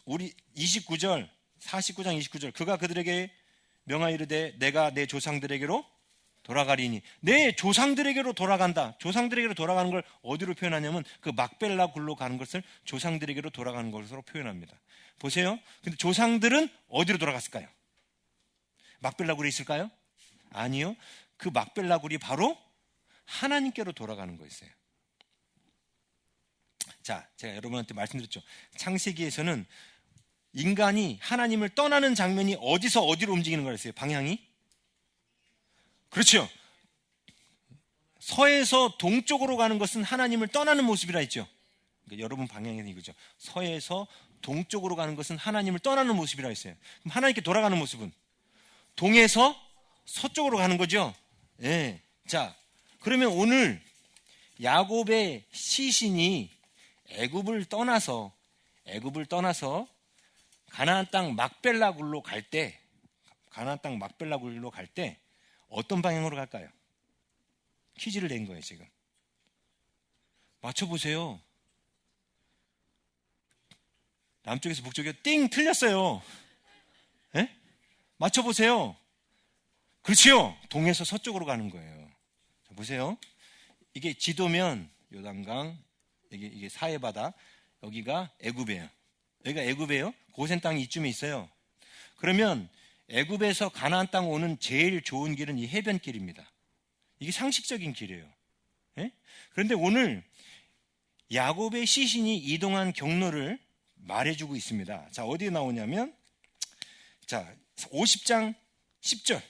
우리 49절 49장 29절 그가 그들에게 명하이르되 내가 내 조상들에게로 돌아가리니 내 조상들에게로 돌아간다. 조상들에게로 돌아가는 걸 어디로 표현하냐면 그 막벨라 굴로 가는 것을 조상들에게로 돌아가는 것으로 표현합니다. 보세요. 근데 조상들은 어디로 돌아갔을까요? 막벨라 굴에 있을까요? 아니요. 그 막벨라 굴이 바로 하나님께로 돌아가는 거였어요. 자, 제가 여러분한테 말씀드렸죠. 창세기에서는 인간이 하나님을 떠나는 장면이 어디서 어디로 움직이는 거였어요? 방향이? 그렇죠. 서에서 동쪽으로 가는 것은 하나님을 떠나는 모습이라 했죠. 그러니까 여러분 방향에는 이거죠. 서에서 동쪽으로 가는 것은 하나님을 떠나는 모습이라 했어요. 그럼 하나님께 돌아가는 모습은 동에서 서쪽으로 가는 거죠. 예. 자, 그러면 오늘 야곱의 시신이 애굽을 떠나서 가나안 땅 막벨라 굴로 갈 때 어떤 방향으로 갈까요? 퀴즈를 낸 거예요, 지금. 맞춰보세요. 남쪽에서 북쪽이요? 띵! 틀렸어요. 예? 맞춰보세요. 그렇지요. 동에서 서쪽으로 가는 거예요. 자, 보세요. 이게 지도면 요단강, 이게 사해바다, 여기가 애굽이에요. 여기가 애굽이에요. 고센 땅이 이쯤에 있어요. 그러면 애굽에서 가나안 땅 오는 제일 좋은 길은 이 해변길입니다. 이게 상식적인 길이에요. 예? 그런데 오늘 야곱의 시신이 이동한 경로를 말해주고 있습니다. 자, 어디에 나오냐면 자, 50장 10절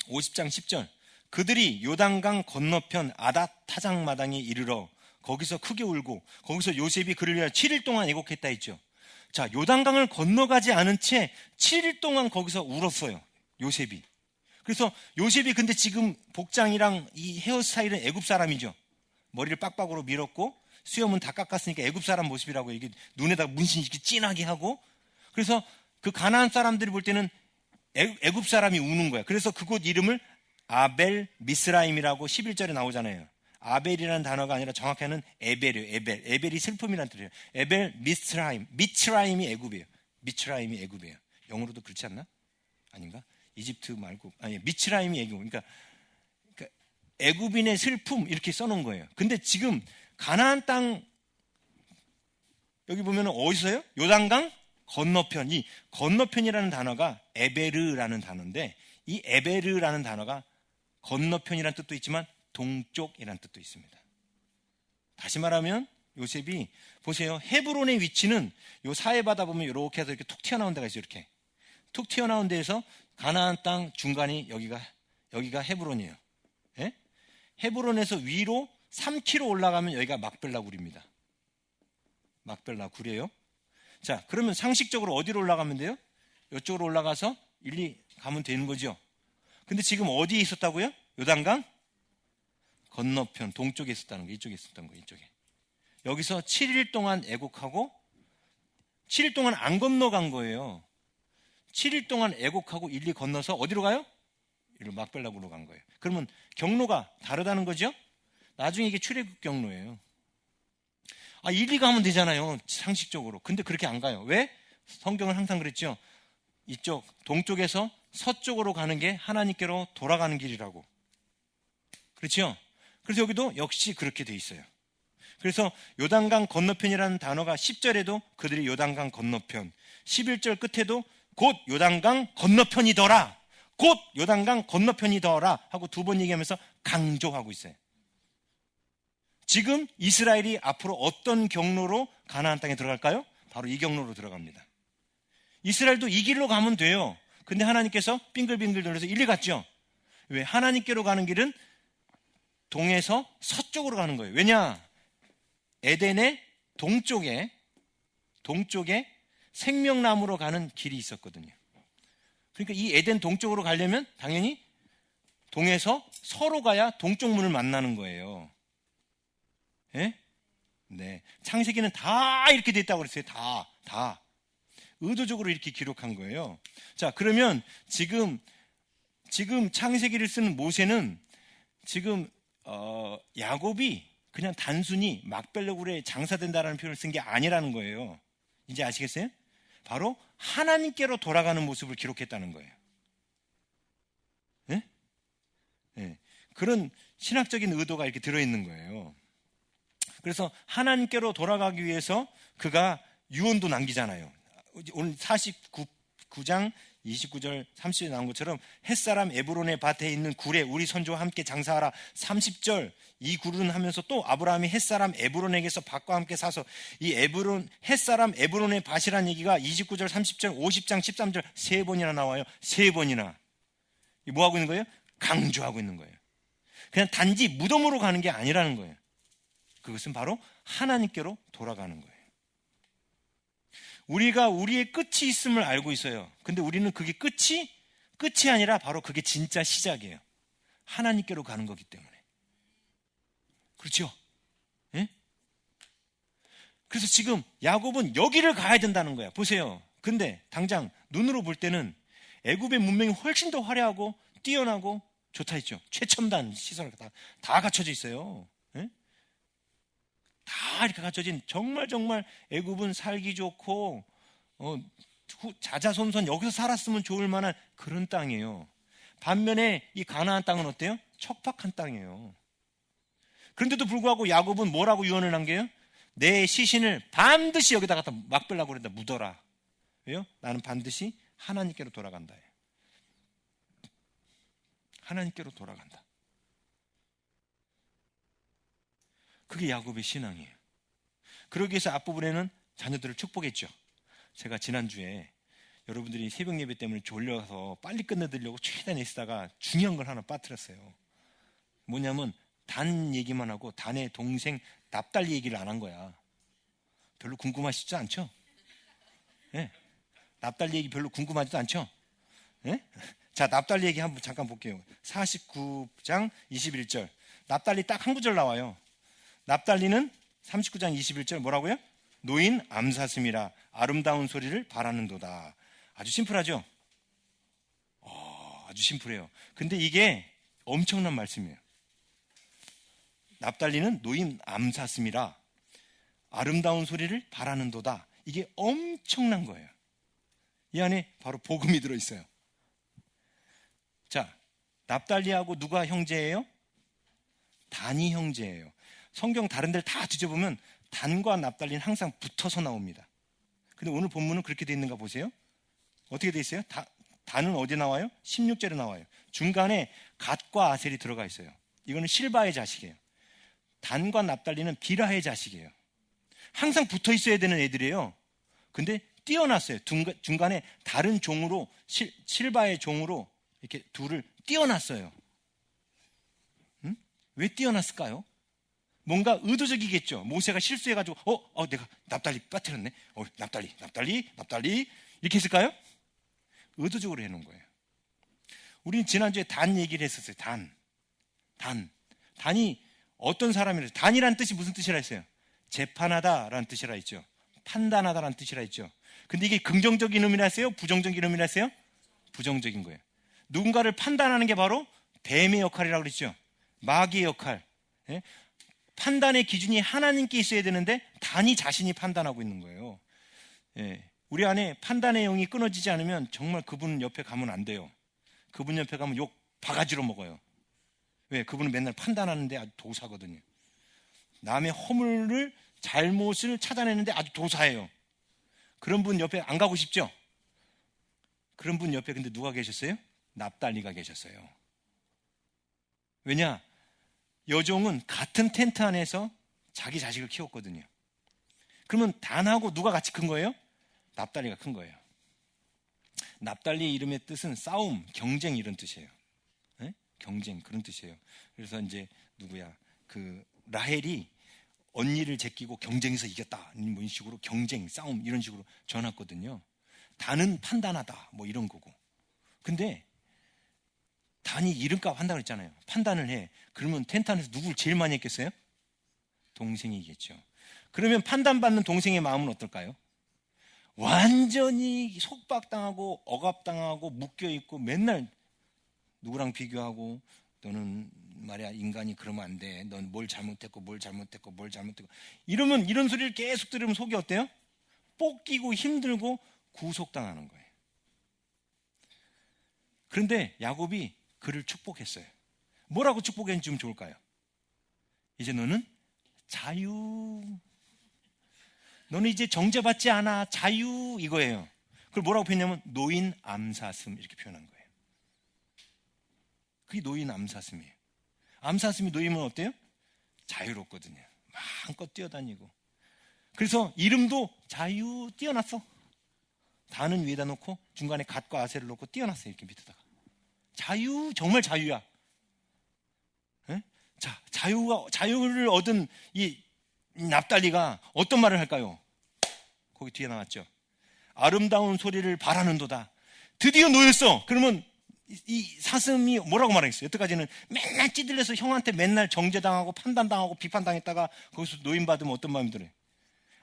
50장 10절 그들이 요단강 건너편 아닷 타작마당에 이르러 거기서 크게 울고 거기서 요셉이 그를 위하여 7일 동안 애곡했다 했죠. 자, 요단강을 건너가지 않은 채 7일 동안 거기서 울었어요. 요셉이. 그래서 요셉이 근데 지금 복장이랑 이 헤어스타일은 애굽 사람이죠. 머리를 빡빡으로 밀었고 수염은 다 깎았으니까 애굽 사람 모습이라고 이게 눈에다 문신 이렇게 진하게 하고 그래서 그 가나안 사람들이 볼 때는 애굽 사람이 우는 거야. 그래서 그곳 이름을 아벨 미스라임이라고 11절에 나오잖아요. 아벨이라는 단어가 아니라 정확히는 에벨이에요. 에벨이 슬픔이라는 뜻이에요. 에벨 미츠라임이 애굽이에요. 미츠라임이 애굽이에요. 영어로도 그렇지 않나? 아닌가? 이집트 말고 아니 미츠라임이 애굽. 그러니까 애굽인의 슬픔 이렇게 써놓은 거예요. 근데 지금 가나안 땅 여기 보면 어디서요? 요단강 건너편. 이 건너편이라는 단어가 에베르라는 단어인데 이 에베르라는 단어가 건너편이라는 뜻도 있지만 동쪽이라는 뜻도 있습니다. 다시 말하면 요셉이 보세요. 헤브론의 위치는 요 사해바다 보면 이렇게 해서 이렇게 툭 튀어나온 데가 있어요. 이렇게 툭 튀어나온 데에서 가나안 땅 중간이 여기가 헤브론이에요. 예? 헤브론에서 위로 3km 올라가면 여기가 막벨라 굴입니다. 막벨라 굴이에요. 자, 그러면 상식적으로 어디로 올라가면 돼요? 이쪽으로 올라가서 일리 가면 되는 거죠. 근데 지금 어디에 있었다고요? 요단강 건너편 동쪽에 있었다는 거, 이쪽에 있었던 거, 이쪽에. 여기서 7일 동안 애곡하고 7일 동안 안 건너간 거예요. 7일 동안 애곡하고 일리 건너서 어디로 가요? 이리로 막벨라구로 간 거예요. 그러면 경로가 다르다는 거죠? 나중에 이게 출애굽 경로예요. 일리 가면 되잖아요, 상식적으로. 근데 그렇게 안 가요. 왜? 성경은 항상 그랬죠. 이쪽 동쪽에서 서쪽으로 가는 게 하나님께로 돌아가는 길이라고. 그렇죠? 그래서 여기도 역시 그렇게 돼 있어요. 그래서 요단강 건너편이라는 단어가 10절에도 그들이 요단강 건너편, 11절 끝에도 곧 요단강 건너편이더라, 곧 요단강 건너편이더라 하고 두 번 얘기하면서 강조하고 있어요. 지금 이스라엘이 앞으로 어떤 경로로 가나안 땅에 들어갈까요? 바로 이 경로로 들어갑니다. 이스라엘도 이 길로 가면 돼요. 근데 하나님께서 빙글빙글 돌려서 일리 갔죠. 왜? 하나님께로 가는 길은 동에서 서쪽으로 가는 거예요. 왜냐? 에덴의 동쪽에 생명나무로 가는 길이 있었거든요. 그러니까 이 에덴 동쪽으로 가려면 당연히 동에서 서로 가야 동쪽 문을 만나는 거예요. 예? 네. 창세기는 다 이렇게 돼 있다고 그랬어요. 다. 의도적으로 이렇게 기록한 거예요. 자, 그러면 지금 창세기를 쓰는 모세는 지금 야곱이 그냥 단순히 막벨라굴에 장사된다라는 표현을 쓴 게 아니라는 거예요. 이제 아시겠어요? 바로 하나님께로 돌아가는 모습을 기록했다는 거예요. 네? 네. 그런 신학적인 의도가 이렇게 들어있는 거예요. 그래서 하나님께로 돌아가기 위해서 그가 유언도 남기잖아요. 오늘 49장 29절 30절에 나온 것처럼 햇사람 에브론의 밭에 있는 굴에 우리 선조와 함께 장사하라. 30절 이 굴은 하면서 또 아브라함이 햇사람 에브론에게서 밭과 함께 사서 이 햇사람 에브론의 밭이라는 얘기가 29절 30절 50장 13절 세 번이나 나와요. 세 번이나. 뭐 하고 있는 거예요? 강조하고 있는 거예요. 그냥 단지 무덤으로 가는 게 아니라는 거예요. 그것은 바로 하나님께로 돌아가는 거예요. 우리가 우리의 끝이 있음을 알고 있어요. 근데 우리는 그게 끝이 아니라 바로 그게 진짜 시작이에요. 하나님께로 가는 거기 때문에. 그렇죠? 예? 그래서 지금 야곱은 여기를 가야 된다는 거야. 보세요. 근데 당장 눈으로 볼 때는 애굽의 문명이 훨씬 더 화려하고 뛰어나고 좋다 했죠. 최첨단 시설 다 갖춰져 있어요. 예? 다 이렇게 갖춰진 정말 애굽은 살기 좋고 자자손손 여기서 살았으면 좋을 만한 그런 땅이에요. 반면에 이 가나안 땅은 어때요? 척박한 땅이에요. 그런데도 불구하고 야곱은 뭐라고 유언을 남겨요? 내 시신을 반드시 여기다 갖다 막벨라굴에다 묻어라. 왜요? 나는 반드시 하나님께로 돌아간다. 하나님께로 돌아간다. 그게 야곱의 신앙이에요. 그러기 위해서 앞부분에는 자녀들을 축복했죠. 제가 지난주에 여러분들이 새벽 예배 때문에 졸려서 빨리 끝내드리려고 최대한 애쓰다가 중요한 걸 하나 빠뜨렸어요. 뭐냐면 단 얘기만 하고 단의 동생 납달리 얘기를 안 한 거야. 별로 궁금하시지 않죠? 네. 납달리 얘기 별로 궁금하지도 않죠? 네? 자, 납달리 얘기 한번 잠깐 볼게요. 49장 21절. 납달리 딱 한 구절 나와요. 납달리는 39장 21절 뭐라고요? 노인 암사슴이라 아름다운 소리를 바라는도다. 아주 심플하죠? 아주 심플해요. 근데 이게 엄청난 말씀이에요. 납달리는 노인 암사슴이라 아름다운 소리를 바라는도다. 이게 엄청난 거예요. 이 안에 바로 복음이 들어있어요. 자, 납달리하고 누가 형제예요? 단이 형제예요. 성경 다른 데를 다 뒤져보면 단과 납달리는 항상 붙어서 나옵니다. 근데 오늘 본문은 그렇게 되어 있는가 보세요. 어떻게 되어 있어요? 단은 어디 나와요? 16절에 나와요. 중간에 갓과 아셀이 들어가 있어요. 이거는 실바의 자식이에요. 단과 납달리는 비라의 자식이에요. 항상 붙어 있어야 되는 애들이에요. 근데 띄어놨어요. 중간에 다른 종으로 실바의 종으로 이렇게 둘을 띄어놨어요. 응? 왜 띄어놨을까요? 뭔가 의도적이겠죠. 모세가 실수해가지고 내가 납달리 빠뜨렸네. 납달리 이렇게 했을까요? 의도적으로 해놓은 거예요. 우리는 지난주에 단 얘기를 했었어요. 단이 어떤 사람이라, 단이란 뜻이 무슨 뜻이라 했어요? 재판하다라는 뜻이라 했죠. 판단하다라는 뜻이라 했죠. 근데 이게 긍정적인 의미라 했어요? 부정적인 의미라 했어요? 부정적인 거예요. 누군가를 판단하는 게 바로 뱀의 역할이라고 그랬죠. 마귀의 역할. 예? 판단의 기준이 하나님께 있어야 되는데 단이 자신이 판단하고 있는 거예요. 예. 우리 안에 판단의 영이 끊어지지 않으면 정말 그분 옆에 가면 안 돼요. 그분 옆에 가면 욕 바가지로 먹어요. 왜? 그분은 맨날 판단하는데 아주 도사거든요. 남의 허물을, 잘못을 찾아내는데 아주 도사예요. 그런 분 옆에 안 가고 싶죠? 그런 분 옆에 근데 누가 계셨어요? 납달리가 계셨어요. 왜냐? 여종은 같은 텐트 안에서 자기 자식을 키웠거든요. 그러면 단하고 누가 같이 큰 거예요? 납달리가 큰 거예요. 납달리의 이름의 뜻은 싸움, 경쟁 이런 뜻이에요. 네? 경쟁 그런 뜻이에요. 그래서 이제 그 라헬이 언니를 제끼고 경쟁에서 이겼다, 뭐 이런 식으로 경쟁, 싸움 이런 식으로 전했거든요. 단은 판단하다 뭐 이런 거고. 근데 단이 이름값 한다고 했잖아요. 판단을 해. 그러면 텐트 안에서 누굴 제일 많이 했겠어요? 동생이겠죠. 그러면 판단받는 동생의 마음은 어떨까요? 완전히 속박당하고 억압당하고 묶여있고 맨날 누구랑 비교하고, 너는 말이야 인간이 그러면 안 돼, 넌 뭘 잘못했고 이러면, 이런 소리를 계속 들으면 속이 어때요? 볶이고 힘들고 구속당하는 거예요. 그런데 야곱이 그를 축복했어요. 뭐라고 축복했는지 좀 좋을까요? 이제 너는 자유, 너는 이제 정죄받지 않아, 자유, 이거예요. 그걸 뭐라고 표현했냐면 노인 암사슴 이렇게 표현한 거예요. 그게 노인 암사슴이에요. 암사슴이 놓이면 어때요? 자유롭거든요. 마음껏 뛰어다니고. 그래서 이름도 자유 띄어놨어. 단은 위에다 놓고 중간에 갓과 아세를 놓고 띄어놨어요. 이렇게 밑에다가. 자유, 정말 자유야. 에? 자, 자유를 얻은 이 납달리가 어떤 말을 할까요? 거기 뒤에 나왔죠. 아름다운 소리를 바라는도다. 드디어 놓였어. 그러면 이 사슴이 뭐라고 말하겠어요? 여태까지는 맨날 찌들려서 형한테 맨날 정죄당하고 판단당하고 비판당했다가 거기서 노인받으면 어떤 마음이 들어요?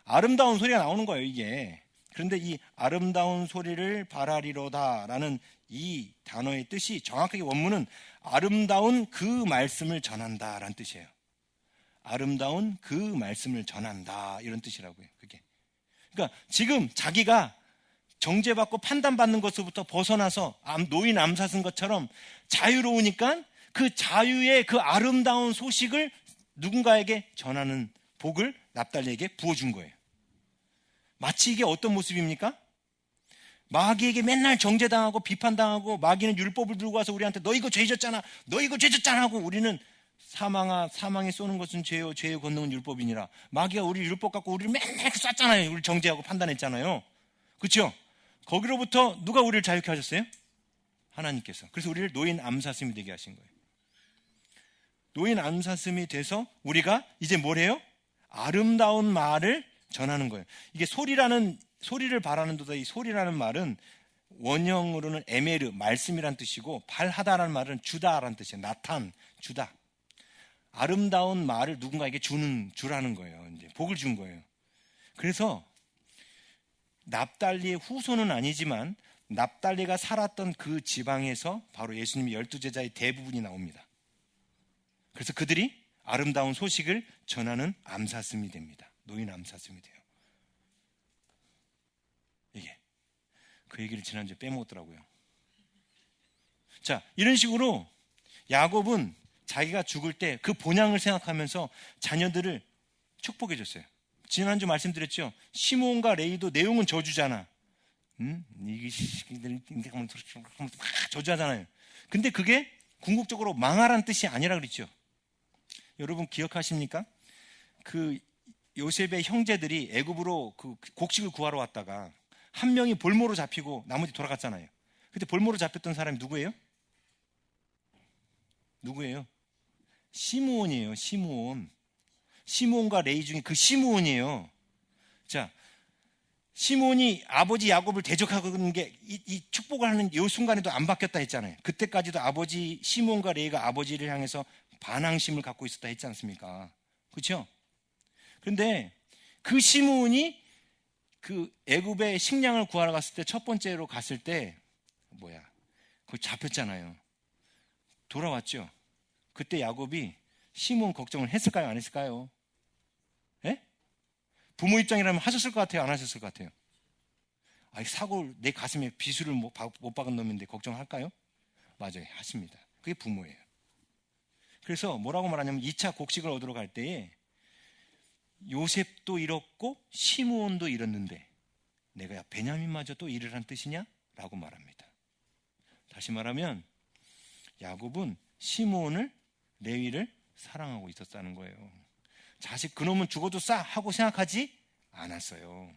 아름다운 소리가 나오는 거예요, 이게. 그런데 이 아름다운 소리를 바라리로다라는 이 단어의 뜻이 정확하게 원문은 아름다운 그 말씀을 전한다라는 뜻이에요. 아름다운 그 말씀을 전한다, 이런 뜻이라고요. 그게. 그러니까 지금 자기가 정죄받고 판단받는 것으로부터 벗어나서 노인 암사슴 것처럼 자유로우니까 그 자유의 그 아름다운 소식을 누군가에게 전하는 복을 납달리에게 부어준 거예요. 마치 이게 어떤 모습입니까? 마귀에게 맨날 정죄당하고 비판당하고, 마귀는 율법을 들고 와서 우리한테 너 이거 죄졌잖아, 너 이거 죄졌잖아 하고, 우리는 사망에 쏘는 것은 죄요, 죄의 권능은 율법이니라. 마귀가 우리 율법 갖고 우리를 맨날 쐈잖아요. 우리 정죄하고 판단했잖아요. 그렇죠? 거기로부터 누가 우리를 자유케 하셨어요? 하나님께서. 그래서 우리를 노인 암사슴이 되게 하신 거예요. 노인 암사슴이 돼서 우리가 이제 뭘 해요? 아름다운 말을 전하는 거예요. 이게 소리를 바라는도다. 이 소리라는 말은 원형으로는 에메르, 말씀이란 뜻이고, 발하다라는 말은 주다라는 뜻이에요. 나탄, 주다. 아름다운 말을 누군가에게 주라는 거예요. 이제 복을 준 거예요. 그래서 납달리의 후손은 아니지만 납달리가 살았던 그 지방에서 바로 예수님의 12제자의 대부분이 나옵니다. 그래서 그들이 아름다운 소식을 전하는 암사슴이 됩니다. 노인 암사슴이 돼요. 이게 그 얘기를 지난주에 빼먹었더라고요. 자, 이런 식으로 야곱은 자기가 죽을 때 그 본향을 생각하면서 자녀들을 축복해 줬어요. 지난주 말씀드렸죠. 시몬과 레이도 내용은 저주잖아. 이게 저주하잖아요. 근데 그게 궁극적으로 망하라는 뜻이 아니라 그랬죠. 여러분 기억하십니까? 그 요셉의 형제들이 애굽으로 그 곡식을 구하러 왔다가 한 명이 볼모로 잡히고 나머지 돌아갔잖아요. 그때 볼모로 잡혔던 사람이 누구예요? 시므온이에요. 시므온과 레이 중에 그 시므온이에요. 자, 시몬이 아버지 야곱을 대적하고 있는 게 이 축복을 하는 이 순간에도 안 바뀌었다 했잖아요. 그때까지도 아버지 시몬과 레이가 아버지를 향해서 반항심을 갖고 있었다 했지 않습니까? 그렇죠? 그런데 그 시몬이 그 애굽의 식량을 구하러 갔을 때 첫 번째로 갔을 때 거기 잡혔잖아요. 돌아왔죠. 그때 야곱이 시몬 걱정을 했을까요? 안 했을까요? 예? 부모 입장이라면 하셨을 것 같아요? 안 하셨을 것 같아요? 사고를 내 가슴에 비수를 못 박은 놈인데 걱정할까요? 맞아요. 하십니다. 그게 부모예요. 그래서 뭐라고 말하냐면 2차 곡식을 얻으러 갈 때에 요셉도 잃었고 시므온도 잃었는데 내가 베냐민마저 또 잃으란 뜻이냐? 라고 말합니다. 다시 말하면 야곱은 시므온을 레위를 사랑하고 있었다는 거예요. 자식 그놈은 죽어도 싸 하고 생각하지 않았어요.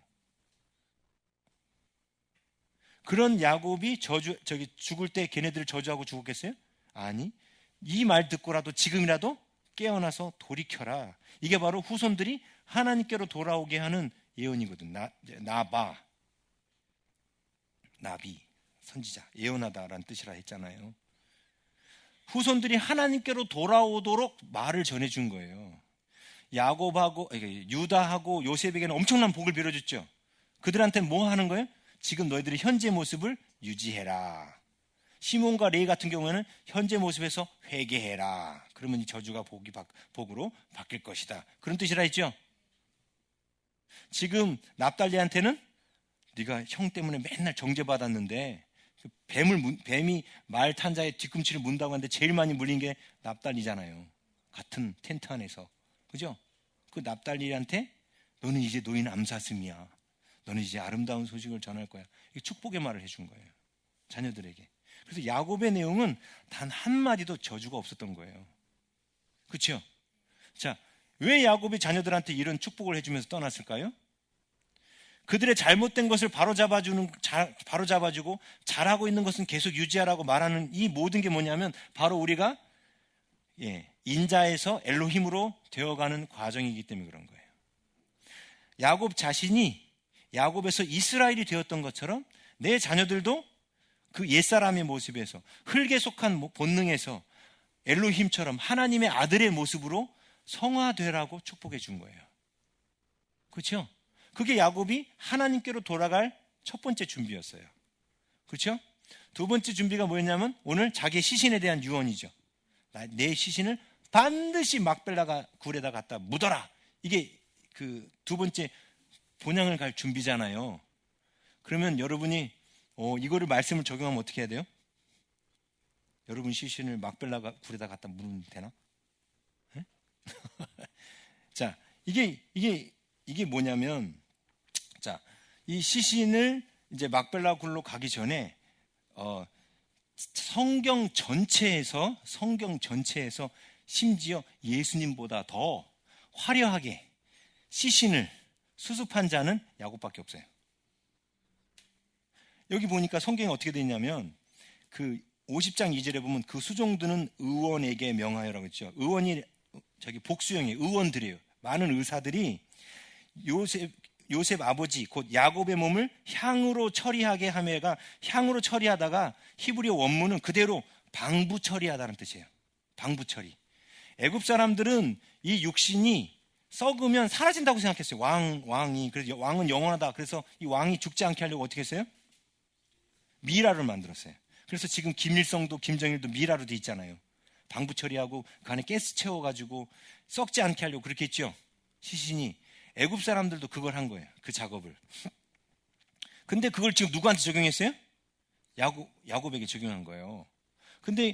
그런 야곱이 죽을 때 걔네들을 저주하고 죽었겠어요? 아니, 이 말 듣고라도 지금이라도 깨어나서 돌이켜라. 이게 바로 후손들이 하나님께로 돌아오게 하는 예언이거든. 나비, 선지자, 예언하다라는 뜻이라 했잖아요. 후손들이 하나님께로 돌아오도록 말을 전해준 거예요. 야곱하고 유다하고 요셉에게는 엄청난 복을 빌어줬죠. 그들한테 뭐 하는 거예요? 지금 너희들의 현재 모습을 유지해라. 시몬과 레위 같은 경우에는 현재 모습에서 회개해라. 그러면 이 저주가 복으로 바뀔 것이다. 그런 뜻이라 했죠. 지금 납달리한테는 네가 형 때문에 맨날 정죄받았는데 뱀이 말 탄 자의 뒤꿈치를 문다고 하는데 제일 많이 물린 게 납달리잖아요. 같은 텐트 안에서. 그죠? 그 납달리한테 너는 이제 노인 암사슴이야. 너는 이제 아름다운 소식을 전할 거야. 이게 축복의 말을 해준 거예요. 자녀들에게. 그래서 야곱의 내용은 단 한마디도 저주가 없었던 거예요. 그렇죠? 자, 왜 야곱이 자녀들한테 이런 축복을 해주면서 떠났을까요? 그들의 잘못된 것을 바로잡아주고 잘하고 있는 것은 계속 유지하라고 말하는 이 모든 게 뭐냐면 바로 우리가 인자에서 엘로힘으로 되어가는 과정이기 때문에 그런 거예요. 야곱 자신이 야곱에서 이스라엘이 되었던 것처럼 내 자녀들도 그 옛사람의 모습에서 흙에 속한 본능에서 엘로힘처럼 하나님의 아들의 모습으로 성화되라고 축복해 준 거예요. 그렇죠? 그게 야곱이 하나님께로 돌아갈 첫 번째 준비였어요. 그렇죠? 두 번째 준비가 뭐였냐면 오늘 자기의 시신에 대한 유언이죠. 내 시신을 반드시 막벨라 굴에다 갖다 묻어라. 이게 그 두 번째 본향을 갈 준비잖아요. 그러면 여러분이 이거를 말씀을 적용하면 어떻게 해야 돼요? 여러분 시신을 막벨라 굴에다 갖다 묻으면 되나? 자, 이게 뭐냐면, 자, 이 시신을 이제 막벨라 굴로 가기 전에 성경 전체에서 심지어 예수님보다 더 화려하게 시신을 수습한 자는 야곱밖에 없어요. 여기 보니까 성경이 어떻게 되어 있냐면 그 50장 2절에 보면 그 수종드는 의원에게 명하여라고 했죠. 의원이 복수형이에요. 의원들이에요. 많은 의사들이 요셉 아버지 곧 야곱의 몸을 향으로 처리하게 하며가 향으로 처리하다가 히브리어 원문은 그대로 방부 처리하다는 뜻이에요. 방부 처리. 애굽 사람들은 이 육신이 썩으면 사라진다고 생각했어요. 왕이. 그래서 왕은 영원하다. 그래서 이 왕이 죽지 않게 하려고 어떻게 했어요? 미라를 만들었어요. 그래서 지금 김일성도 김정일도 미라로 돼 있잖아요. 방부 처리하고 그 안에 가스 채워가지고 썩지 않게 하려고 그렇게 했죠. 시신이. 애굽 사람들도 그걸 한 거예요. 그 작업을. 근데 그걸 지금 누구한테 적용했어요? 야곱에게 적용한 거예요. 근데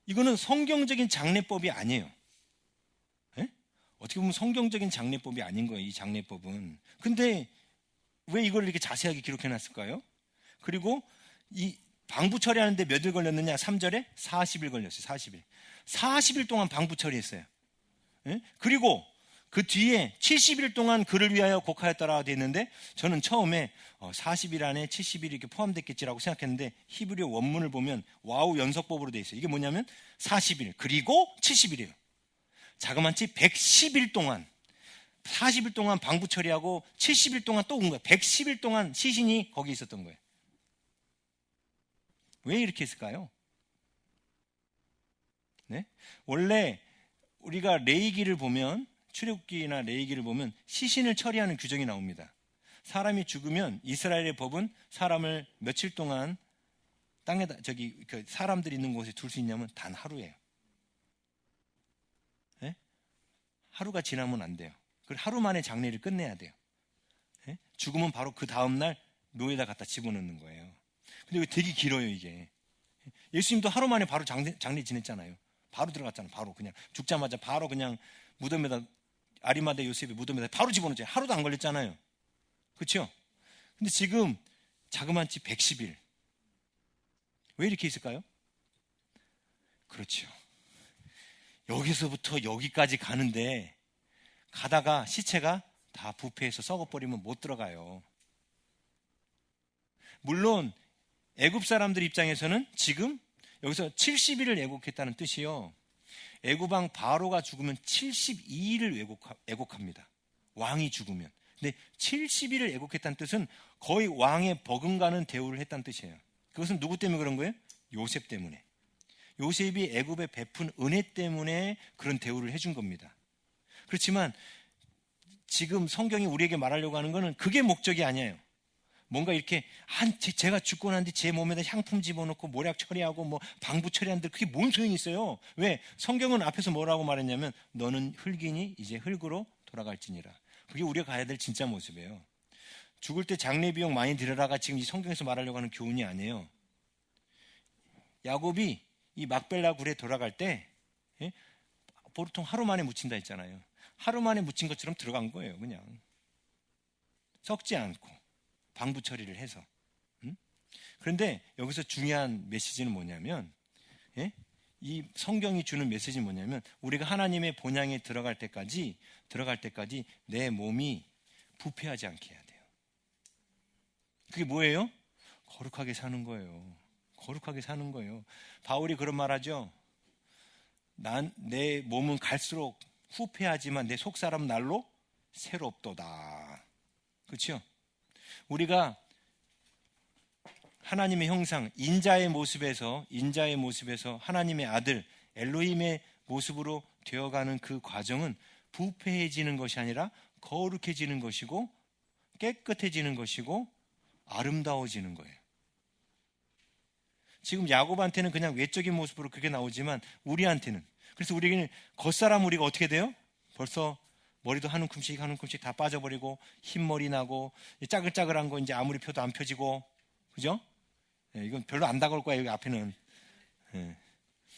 이거는 성경적인 장례법이 아니에요. 에? 어떻게 보면 성경적인 장례법이 아닌 거예요. 이 장례법은. 근데 왜 이걸 이렇게 자세하게 기록해놨을까요? 그리고 이 방부 처리하는데 몇 일 걸렸느냐? 3절에 40일 걸렸어요. 40일 동안 방부 처리했어요. 에? 그리고 그 뒤에 70일 동안 그를 위하여 곡하였다라고 되어 있는데 저는 처음에 40일 안에 70일이 이렇게 포함됐겠지라고 생각했는데 히브리어 원문을 보면 와우 연속법으로 되어 있어요. 이게 뭐냐면 40일 그리고 70일이에요. 자그마치 110일 동안 40일 동안 방부 처리하고 70일 동안 또 온 거예요. 110일 동안 시신이 거기 있었던 거예요. 왜 이렇게 했을까요? 네? 원래 우리가 레위기를 보면, 출애굽기나 레위기를 보면 시신을 처리하는 규정이 나옵니다. 사람이 죽으면 이스라엘의 법은 사람을 며칠 동안 땅에다 사람들이 있는 곳에 둘 수 있냐면 단 하루예요. 네? 하루가 지나면 안 돼요. 그리고 하루 만에 장례를 끝내야 돼요. 네? 죽으면 바로 그 다음날 묘에다 갖다 집어넣는 거예요. 근데 이거 되게 길어요, 이게. 예수님도 하루 만에 바로 장례 지냈잖아요. 바로 들어갔잖아요. 바로 그냥 죽자마자 바로 그냥 무덤에다, 아리마대 요셉의 무덤에다 바로 집어넣었잖아요. 하루도 안 걸렸잖아요. 그렇죠? 근데 지금 자그만치 110일. 왜 이렇게 있을까요? 그렇죠. 여기서부터 여기까지 가는데 가다가 시체가 다 부패해서 썩어버리면 못 들어가요. 물론 애굽 사람들 입장에서는 지금 여기서 70일을 애곡했다는 뜻이요. 애굽왕 바로가 죽으면 72일을 애곡합니다. 왕이 죽으면. 근데 70일을 애곡했다는 뜻은 거의 왕의 버금가는 대우를 했다는 뜻이에요. 그것은 누구 때문에 그런 거예요? 요셉 때문에. 요셉이 애굽에 베푼 은혜 때문에 그런 대우를 해준 겁니다. 그렇지만 지금 성경이 우리에게 말하려고 하는 것은 그게 목적이 아니에요. 뭔가 이렇게 제가 죽고 난 뒤 제 몸에다 향품 집어넣고 모략 처리하고 뭐 방부 처리하는데 그게 뭔 소용이 있어요? 왜? 성경은 앞에서 뭐라고 말했냐면 너는 흙이니 이제 흙으로 돌아갈지니라. 그게 우리가 가야 될 진짜 모습이에요. 죽을 때 장례 비용 많이 들여라가 지금 이 성경에서 말하려고 하는 교훈이 아니에요. 야곱이 이 막벨라 굴에 돌아갈 때 보통 하루 만에 묻힌다 했잖아요. 하루 만에 묻힌 것처럼 들어간 거예요. 그냥 썩지 않고 방부 처리를 해서. 그런데 여기서 중요한 메시지는 뭐냐면 이 성경이 주는 메시지는 뭐냐면 우리가 하나님의 본향에 들어갈 때까지 내 몸이 부패하지 않게 해야 돼요. 그게 뭐예요? 거룩하게 사는 거예요. 거룩하게 사는 거예요. 바울이 그런 말 하죠. 내 몸은 갈수록 후패하지만 내 속사람 날로 새롭도다. 그렇죠? 우리가 하나님의 형상, 인자의 모습에서 하나님의 아들 엘로힘의 모습으로 되어가는 그 과정은 부패해지는 것이 아니라 거룩해지는 것이고 깨끗해지는 것이고 아름다워지는 거예요. 지금 야곱한테는 그냥 외적인 모습으로 그게 나오지만 우리한테는, 그래서 우리에게는 겉사람 우리가 어떻게 돼요? 벌써 머리도 한 움큼씩 다 빠져버리고 흰머리 나고 짜글짜글한 거 이제 아무리 펴도 안 펴지고, 그죠? 이건 별로 안 다가올 거야 여기 앞에는.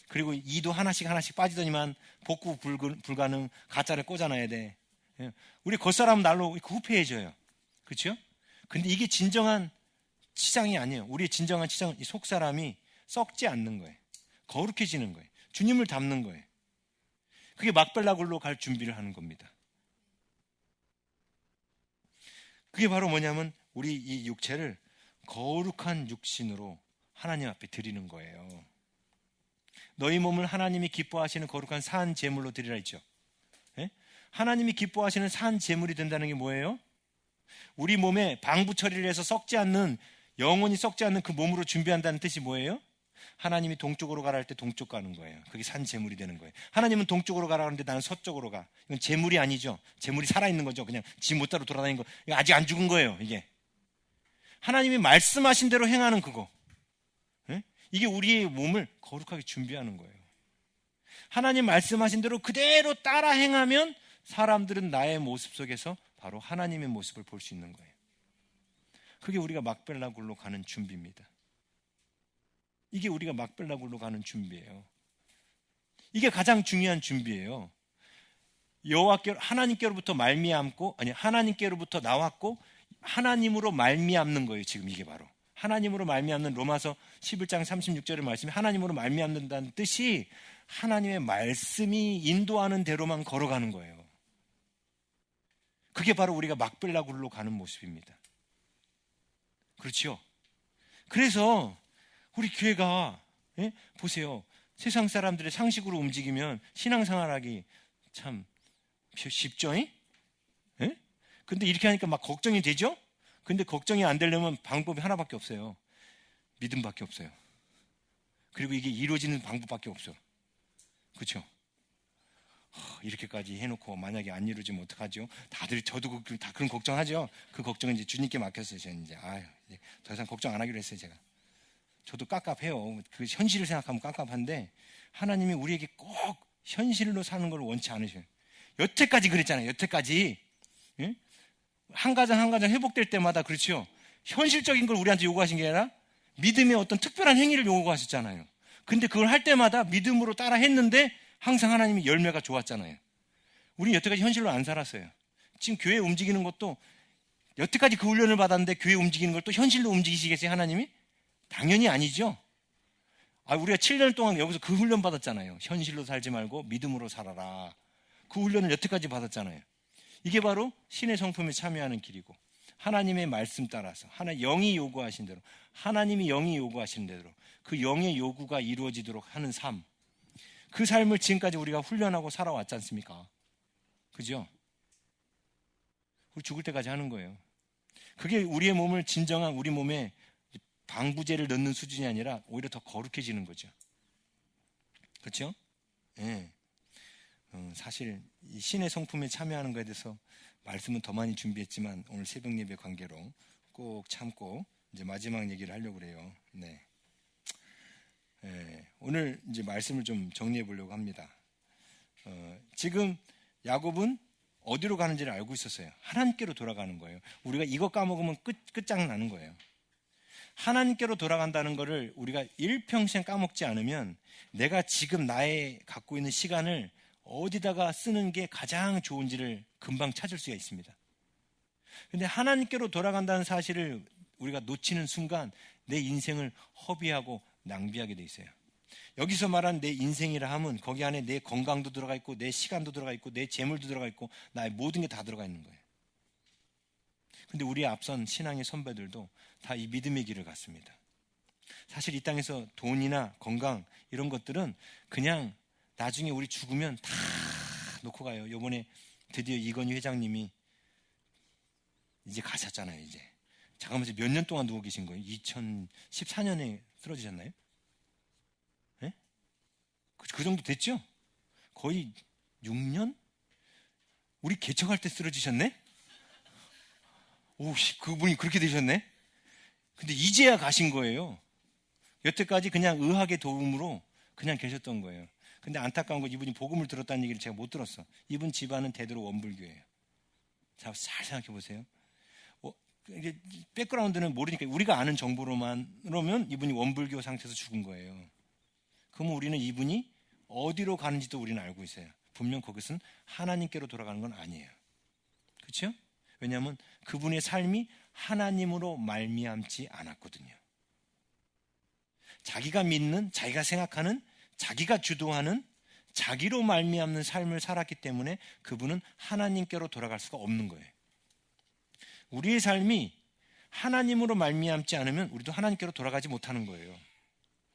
그리고 이도 하나씩 빠지더니만 복구 불가능, 가짜를 꽂아놔야 돼. 우리 겉사람은 날로 후패해져요. 그렇죠? 근데 이게 진정한 치장이 아니에요. 우리의 진정한 치장은 이 속사람이 썩지 않는 거예요. 거룩해지는 거예요. 주님을 닮는 거예요. 그게 막벨라굴로 갈 준비를 하는 겁니다. 그게 바로 뭐냐면 우리 이 육체를 거룩한 육신으로 하나님 앞에 드리는 거예요. 너희 몸을 하나님이 기뻐하시는 거룩한 산 제물로 드리라 했죠. 하나님이 기뻐하시는 산 제물이 된다는 게 뭐예요? 우리 몸에 방부 처리를 해서 영원히 썩지 않는 그 몸으로 준비한다는 뜻이 뭐예요? 하나님이 동쪽으로 가라 할 때 동쪽 가는 거예요. 그게 산 제물이 되는 거예요. 하나님은 동쪽으로 가라 하는데 나는 서쪽으로 가. 이건 제물이 아니죠. 제물이 살아있는 거죠. 그냥 지 못대로 돌아다니는 거. 이거 아직 안 죽은 거예요. 이게 하나님이 말씀하신 대로 행하는 그거. 이게 우리의 몸을 거룩하게 준비하는 거예요. 하나님 말씀하신 대로 그대로 따라 행하면 사람들은 나의 모습 속에서 바로 하나님의 모습을 볼 수 있는 거예요. 그게 우리가 막벨라굴로 가는 준비입니다. 이게 우리가 막벨라굴로 가는 준비예요. 이게 가장 중요한 준비예요. 하나님께로부터 하나님께로부터 나왔고 하나님으로 말미암는 거예요. 지금 이게 바로 하나님으로 말미암는 로마서 11장 36절의 말씀이 하나님으로 말미암는다는 뜻이 하나님의 말씀이 인도하는 대로만 걸어가는 거예요. 그게 바로 우리가 막벨라굴로 가는 모습입니다. 그렇죠? 그래서 우리 교회가 보세요. 세상 사람들의 상식으로 움직이면 신앙생활하기 참 쉽죠? 근데 이렇게 하니까 막 걱정이 되죠? 근데 걱정이 안 되려면 방법이 하나밖에 없어요. 믿음밖에 없어요. 그리고 이게 이루어지는 방법밖에 없어. 그렇죠? 이렇게까지 해놓고 만약에 안 이루어지면 어떡하죠? 다들 저도 다 그런 걱정하죠. 그 걱정은 이제 주님께 맡겼어요. 저는 이제 이제 더 이상 걱정 안 하기로 했어요. 제가. 저도 깝깝해요. 그 현실을 생각하면 깝깝한데 하나님이 우리에게 꼭 현실로 사는 걸 원치 않으셔요. 여태까지 그랬잖아요. 여태까지 한 가정 한 가정 회복될 때마다 그렇죠. 현실적인 걸 우리한테 요구하신 게 아니라 믿음의 어떤 특별한 행위를 요구하셨잖아요. 근데 그걸 할 때마다 믿음으로 따라 했는데 항상 하나님이 열매가 좋았잖아요. 우리 여태까지 현실로 안 살았어요. 지금 교회 움직이는 것도 여태까지 그 훈련을 받았는데 교회 움직이는 걸 또 현실로 움직이시겠어요, 하나님이? 당연히 아니죠. 우리가 7년 동안 여기서 그 훈련 받았잖아요. 현실로 살지 말고 믿음으로 살아라. 그 훈련을 여태까지 받았잖아요. 이게 바로 신의 성품에 참여하는 길이고 하나님의 말씀 따라서 영이 요구하신 대로 하나님이 영이 요구하신 대로 그 영의 요구가 이루어지도록 하는 삶, 그 삶을 지금까지 우리가 훈련하고 살아왔지 않습니까? 그죠? 우리 죽을 때까지 하는 거예요. 그게 우리의 몸을 진정한 우리 몸에 방부제를 넣는 수준이 아니라 오히려 더 거룩해지는 거죠. 그렇죠? 네. 사실 이 신의 성품에 참여하는 것에 대해서 말씀은 더 많이 준비했지만 오늘 새벽 예배 관계로 꼭 참고 이제 마지막 얘기를 하려고 그래요. 네. 오늘 이제 말씀을 좀 정리해 보려고 합니다. 지금 야곱은 어디로 가는지를 알고 있었어요. 하나님께로 돌아가는 거예요. 우리가 이거 까먹으면 끝장나는 거예요. 하나님께로 돌아간다는 것을 우리가 일평생 까먹지 않으면 내가 지금 나의 갖고 있는 시간을 어디다가 쓰는 게 가장 좋은지를 금방 찾을 수가 있습니다. 근데 하나님께로 돌아간다는 사실을 우리가 놓치는 순간 내 인생을 허비하고 낭비하게 돼 있어요. 여기서 말한 내 인생이라 하면 거기 안에 내 건강도 들어가 있고 내 시간도 들어가 있고 내 재물도 들어가 있고 나의 모든 게 다 들어가 있는 거예요. 근데 우리의 앞선 신앙의 선배들도 다 이 믿음의 길을 갔습니다. 사실 이 땅에서 돈이나 건강 이런 것들은 그냥 나중에 우리 죽으면 다 놓고 가요. 요번에 드디어 이건희 회장님이 이제 가셨잖아요. 이제 잠깐만 몇 년 동안 누워 계신 거예요? 2014년에 쓰러지셨나요? 네? 그 정도 됐죠? 거의 6년? 우리 개척할 때 쓰러지셨네? 그분이 그렇게 되셨네? 근데 이제야 가신 거예요. 여태까지 그냥 의학의 도움으로 그냥 계셨던 거예요. 근데 안타까운 건 이분이 복음을 들었다는 얘기를 제가 못 들었어. 이분 집안은 대대로 원불교예요. 자, 잘 생각해 보세요. 이게 백그라운드는 모르니까 우리가 아는 정보로만 이분이 원불교 상태에서 죽은 거예요. 그러면 우리는 이분이 어디로 가는지도 우리는 알고 있어요. 분명 그것은 하나님께로 돌아가는 건 아니에요. 그렇죠? 왜냐하면 그분의 삶이 하나님으로 말미암지 않았거든요. 자기가 믿는, 자기가 생각하는, 자기가 주도하는, 자기로 말미암는 삶을 살았기 때문에 그분은 하나님께로 돌아갈 수가 없는 거예요. 우리의 삶이 하나님으로 말미암지 않으면 우리도 하나님께로 돌아가지 못하는 거예요.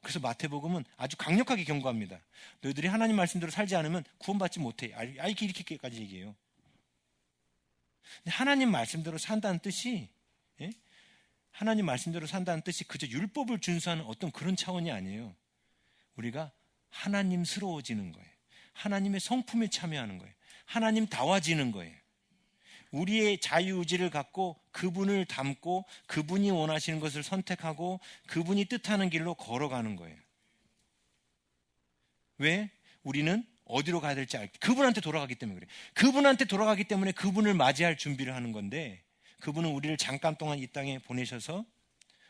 그래서 마태복음은 아주 강력하게 경고합니다. 너희들이 하나님 말씀대로 살지 않으면 구원받지 못해. 이렇게까지 얘기해요. 근데 하나님 말씀대로 산다는 뜻이 하나님 말씀대로 산다는 뜻이 그저 율법을 준수하는 어떤 그런 차원이 아니에요. 우리가 하나님스러워지는 거예요. 하나님의 성품에 참여하는 거예요. 하나님다워지는 거예요. 우리의 자유의지를 갖고 그분을 닮고 그분이 원하시는 것을 선택하고 그분이 뜻하는 길로 걸어가는 거예요. 왜? 우리는 어디로 가야 될지 알고 그분한테 돌아가기 때문에 그래요. 그분한테 돌아가기 때문에 그분을 맞이할 준비를 하는 건데 그분은 우리를 잠깐 동안 이 땅에 보내셔서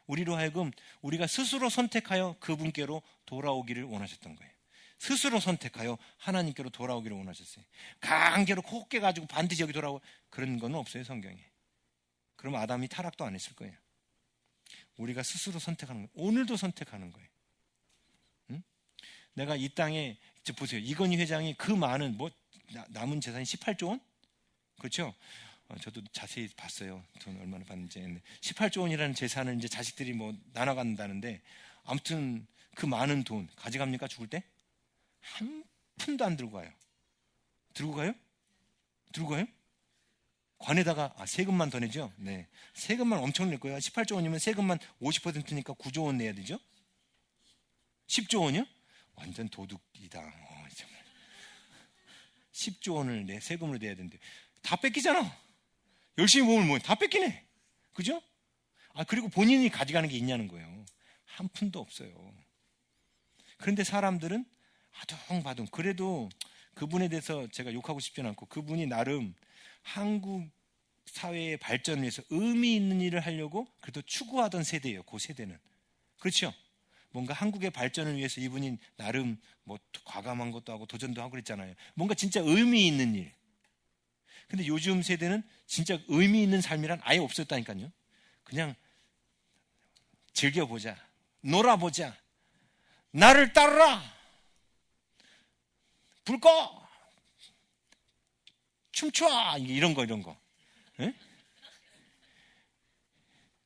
우리로 하여금 우리가 스스로 선택하여 그분께로 돌아오기를 원하셨던 거예요. 스스로 선택하여 하나님께로 돌아오기를 원하셨어요. 강제로 콧게 가지고 반드시 여기 돌아오고 그런 건 없어요, 성경에. 그럼 아담이 타락도 안 했을 거예요. 우리가 스스로 선택하는 거예요. 오늘도 선택하는 거예요. 응? 내가 이 땅에 보세요. 이건희 회장이 그 많은 남은 재산이 18조 원? 그렇죠? 저도 자세히 봤어요. 돈 얼마나 받는지. 18조 원이라는 재산을 이제 자식들이 나눠 갖는다는데 아무튼 그 많은 돈 가져갑니까? 죽을 때? 한 푼도 안 들고 가요. 들고 가요? 들고 가요? 관에다가 세금만 더 내죠. 네, 세금만 엄청 낼 거예요. 18조 원이면 세금만 50%니까 9조 원 내야 되죠. 10조 원이요? 완전 도둑이다. 정말. 10조 원을 세금으로 내야 되는데 다 뺏기잖아. 열심히 모으면 뭐 다 뺏기네. 그죠? 그리고 본인이 가져가는 게 있냐는 거예요. 한 푼도 없어요. 그런데 사람들은 아둥바둥. 그래도 그분에 대해서 제가 욕하고 싶지는 않고, 그분이 나름 한국 사회의 발전을 위해서 의미 있는 일을 하려고 그래도 추구하던 세대예요. 그 세대는. 그렇죠? 뭔가 한국의 발전을 위해서 이분이 나름 뭐 과감한 것도 하고 도전도 하고 그랬잖아요. 뭔가 진짜 의미 있는 일. 근데 요즘 세대는 진짜 의미 있는 삶이란 아예 없었다니까요. 그냥 즐겨보자, 놀아보자, 나를 따르라, 불 꺼, 춤춰, 이런 거. 네?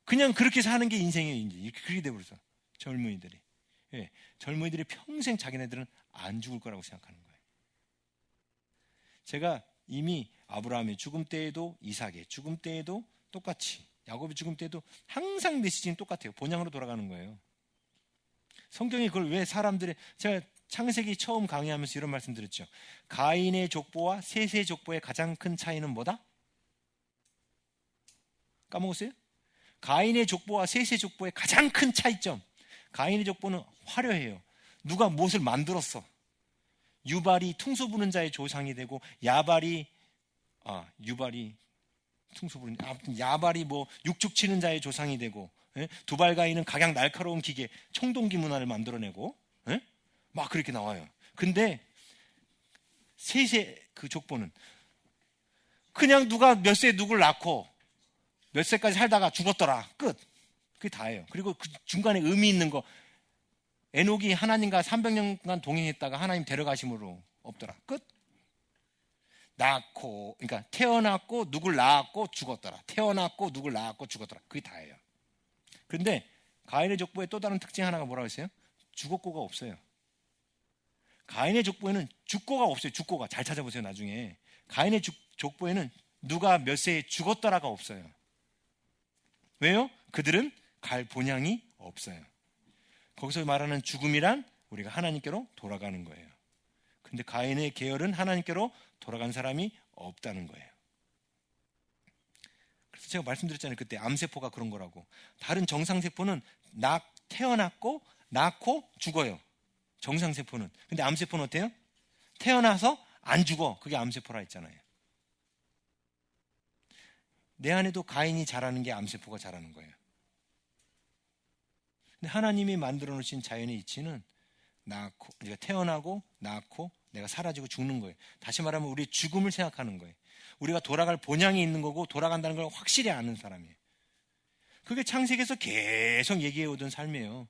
그냥 그렇게 사는 게 인생이에요. 이제 이렇게 그렇게 돼버려서 젊은이들이. 예, 젊은이들이 평생 자기네들은 안 죽을 거라고 생각하는 거예요. 제가 이미 아브라함의 죽음 때에도, 이삭의 죽음 때에도 똑같이, 야곱의 죽음 때에도 항상 메시지는 똑같아요. 본향으로 돌아가는 거예요. 성경이 그걸 왜 사람들의, 제가 창세기 처음 강의하면서 이런 말씀 드렸죠. 가인의 족보와 셋의 족보의 가장 큰 차이는 뭐다? 까먹었어요? 가인의 족보와 셋의 족보의 가장 큰 차이점. 가인의 족보는 화려해요. 누가 무엇을 만들었어. 유발이 퉁소 부는 자의 조상이 되고, 유발이 퉁소 부는, 아무튼 야발이 뭐 육축 치는 자의 조상이 되고, 두발가인은 각양 날카로운 기계, 청동기 문화를 만들어내고, 막 그렇게 나와요. 근데 셋의 그 족보는 그냥 누가 몇 세에 누굴 낳고 몇 세까지 살다가 죽었더라. 끝. 그게 다예요. 그리고 그 중간에 의미 있는 거, 에녹이 하나님과 300년간 동행했다가 하나님 데려가심으로 없더라. 끝. 그러니까 태어났고 누굴 낳았고 죽었더라. 태어났고 누굴 낳았고 죽었더라. 그게 다예요. 그런데 가인의 족보의 또 다른 특징 하나가 뭐라고 했어요? 죽었고가 없어요. 가인의 족보에는 죽고가 없어요. 죽고가. 잘 찾아보세요. 나중에. 가인의 족보에는 누가 몇 세에 죽었더라가 없어요. 왜요? 그들은 갈 본향이 없어요. 거기서 말하는 죽음이란 우리가 하나님께로 돌아가는 거예요. 근데 가인의 계열은 하나님께로 돌아간 사람이 없다는 거예요. 그래서 제가 말씀드렸잖아요. 그때 암세포가 그런 거라고. 다른 정상세포는 태어났고 낳고 죽어요. 정상세포는. 근데 암세포는 어때요? 태어나서 안 죽어. 그게 암세포라 했잖아요. 내 안에도 가인이 자라는 게 암세포가 자라는 거예요. 근데 하나님이 만들어 놓으신 자연의 이치는 우리가 태어나고 낳고 내가 사라지고 죽는 거예요. 다시 말하면 우리 죽음을 생각하는 거예요. 우리가 돌아갈 본향이 있는 거고 돌아간다는 걸 확실히 아는 사람이에요. 그게 창세기에서 계속 얘기해 오던 삶이에요.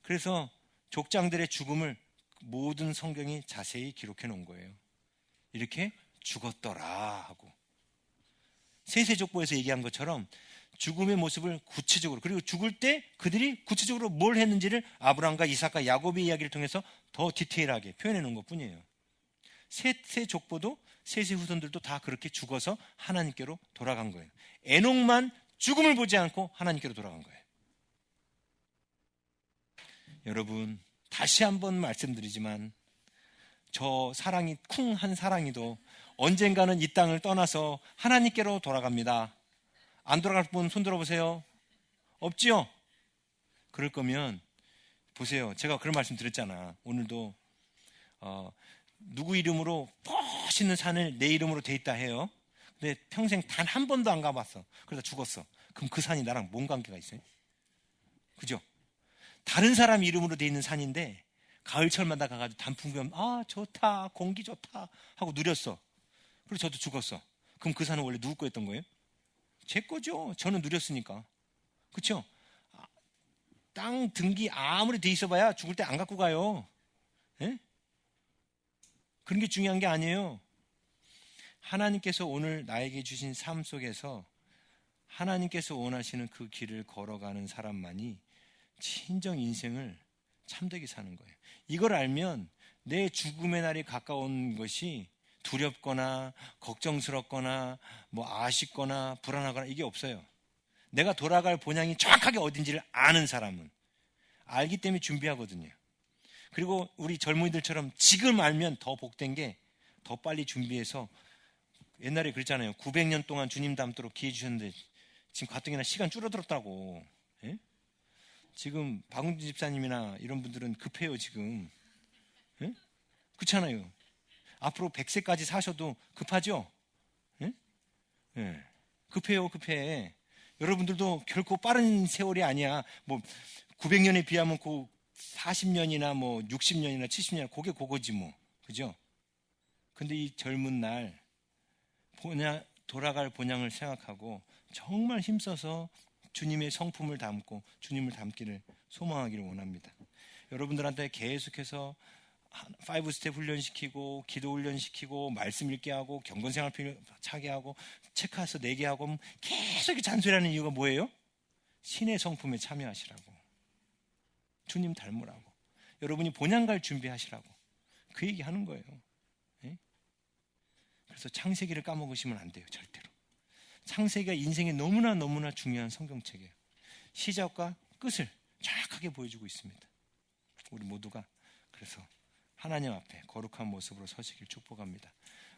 그래서 족장들의 죽음을 모든 성경이 자세히 기록해 놓은 거예요. 이렇게 죽었더라 하고. 세세족보에서 얘기한 것처럼 죽음의 모습을 구체적으로, 그리고 죽을 때 그들이 구체적으로 뭘 했는지를 아브라함과 이삭과 야곱의 이야기를 통해서 더 디테일하게 표현해 놓은 것뿐이에요. 셋의 족보도 셋의 후손들도 다 그렇게 죽어서 하나님께로 돌아간 거예요. 에녹만 죽음을 보지 않고 하나님께로 돌아간 거예요. 여러분, 다시 한번 말씀드리지만 저 사랑이 쿵한 사랑이도 언젠가는 이 땅을 떠나서 하나님께로 돌아갑니다. 안 돌아갈 분 손 들어보세요. 없지요? 그럴 거면 보세요. 제가 그런 말씀 드렸잖아. 오늘도 누구 이름으로 멋있는 산을 내 이름으로 돼 있다 해요. 근데 평생 단 한 번도 안 가봤어. 그러다 죽었어. 그럼 그 산이 나랑 뭔 관계가 있어요? 그죠? 다른 사람 이름으로 돼 있는 산인데 가을철마다 가가지고 단풍 보면 좋다, 공기 좋다 하고 누렸어. 그리고 저도 죽었어. 그럼 그 산은 원래 누구 거였던 거예요? 제 거죠. 저는 누렸으니까. 그렇죠? 땅 등기 아무리 돼 있어봐야 죽을 때 안 갖고 가요. 예? 그런 게 중요한 게 아니에요. 하나님께서 오늘 나에게 주신 삶 속에서 하나님께서 원하시는 그 길을 걸어가는 사람만이 진정 인생을 참되게 사는 거예요. 이걸 알면 내 죽음의 날이 가까운 것이 두렵거나 걱정스럽거나 뭐 아쉽거나 불안하거나 이게 없어요. 내가 돌아갈 본향이 정확하게 어딘지를 아는 사람은 알기 때문에 준비하거든요. 그리고 우리 젊은이들처럼 지금 알면 더 복된 게 더 빨리 준비해서 옛날에 그랬잖아요. 900년 동안 주님 닮도록 기회 주셨는데 지금 가뜩이나 시간 줄어들었다고. 예? 지금 박은주 집사님이나 이런 분들은 급해요 지금. 예? 그렇잖아요. 앞으로 100세까지 사셔도 급하죠? 예? 예. 급해요 급해. 여러분들도 결코 빠른 세월이 아니야. 뭐 900년에 비하면 그 40년이나 뭐 60년이나 70년 그게 그거지 뭐. 그죠? 근데 이 젊은 날 돌아갈 본향을 생각하고 정말 힘써서 주님의 성품을 담고 주님을 닮기를 소망하기를 원합니다. 여러분들한테 계속해서 5스텝 훈련시키고 기도 훈련시키고 말씀 읽게 하고 경건생활 차게 하고 체크해서 내게 하고 계속 이렇게 잔소리하는 이유가 뭐예요? 신의 성품에 참여하시라고, 주님 닮으라고, 여러분이 본향갈 준비하시라고 그 얘기하는 거예요. 그래서 창세기를 까먹으시면 안 돼요. 절대로. 창세기가 인생에 너무나 중요한 성경책이에요. 시작과 끝을 정확하게 보여주고 있습니다. 우리 모두가 그래서 하나님 앞에 거룩한 모습으로 서시길 축복합니다.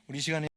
우리 시간에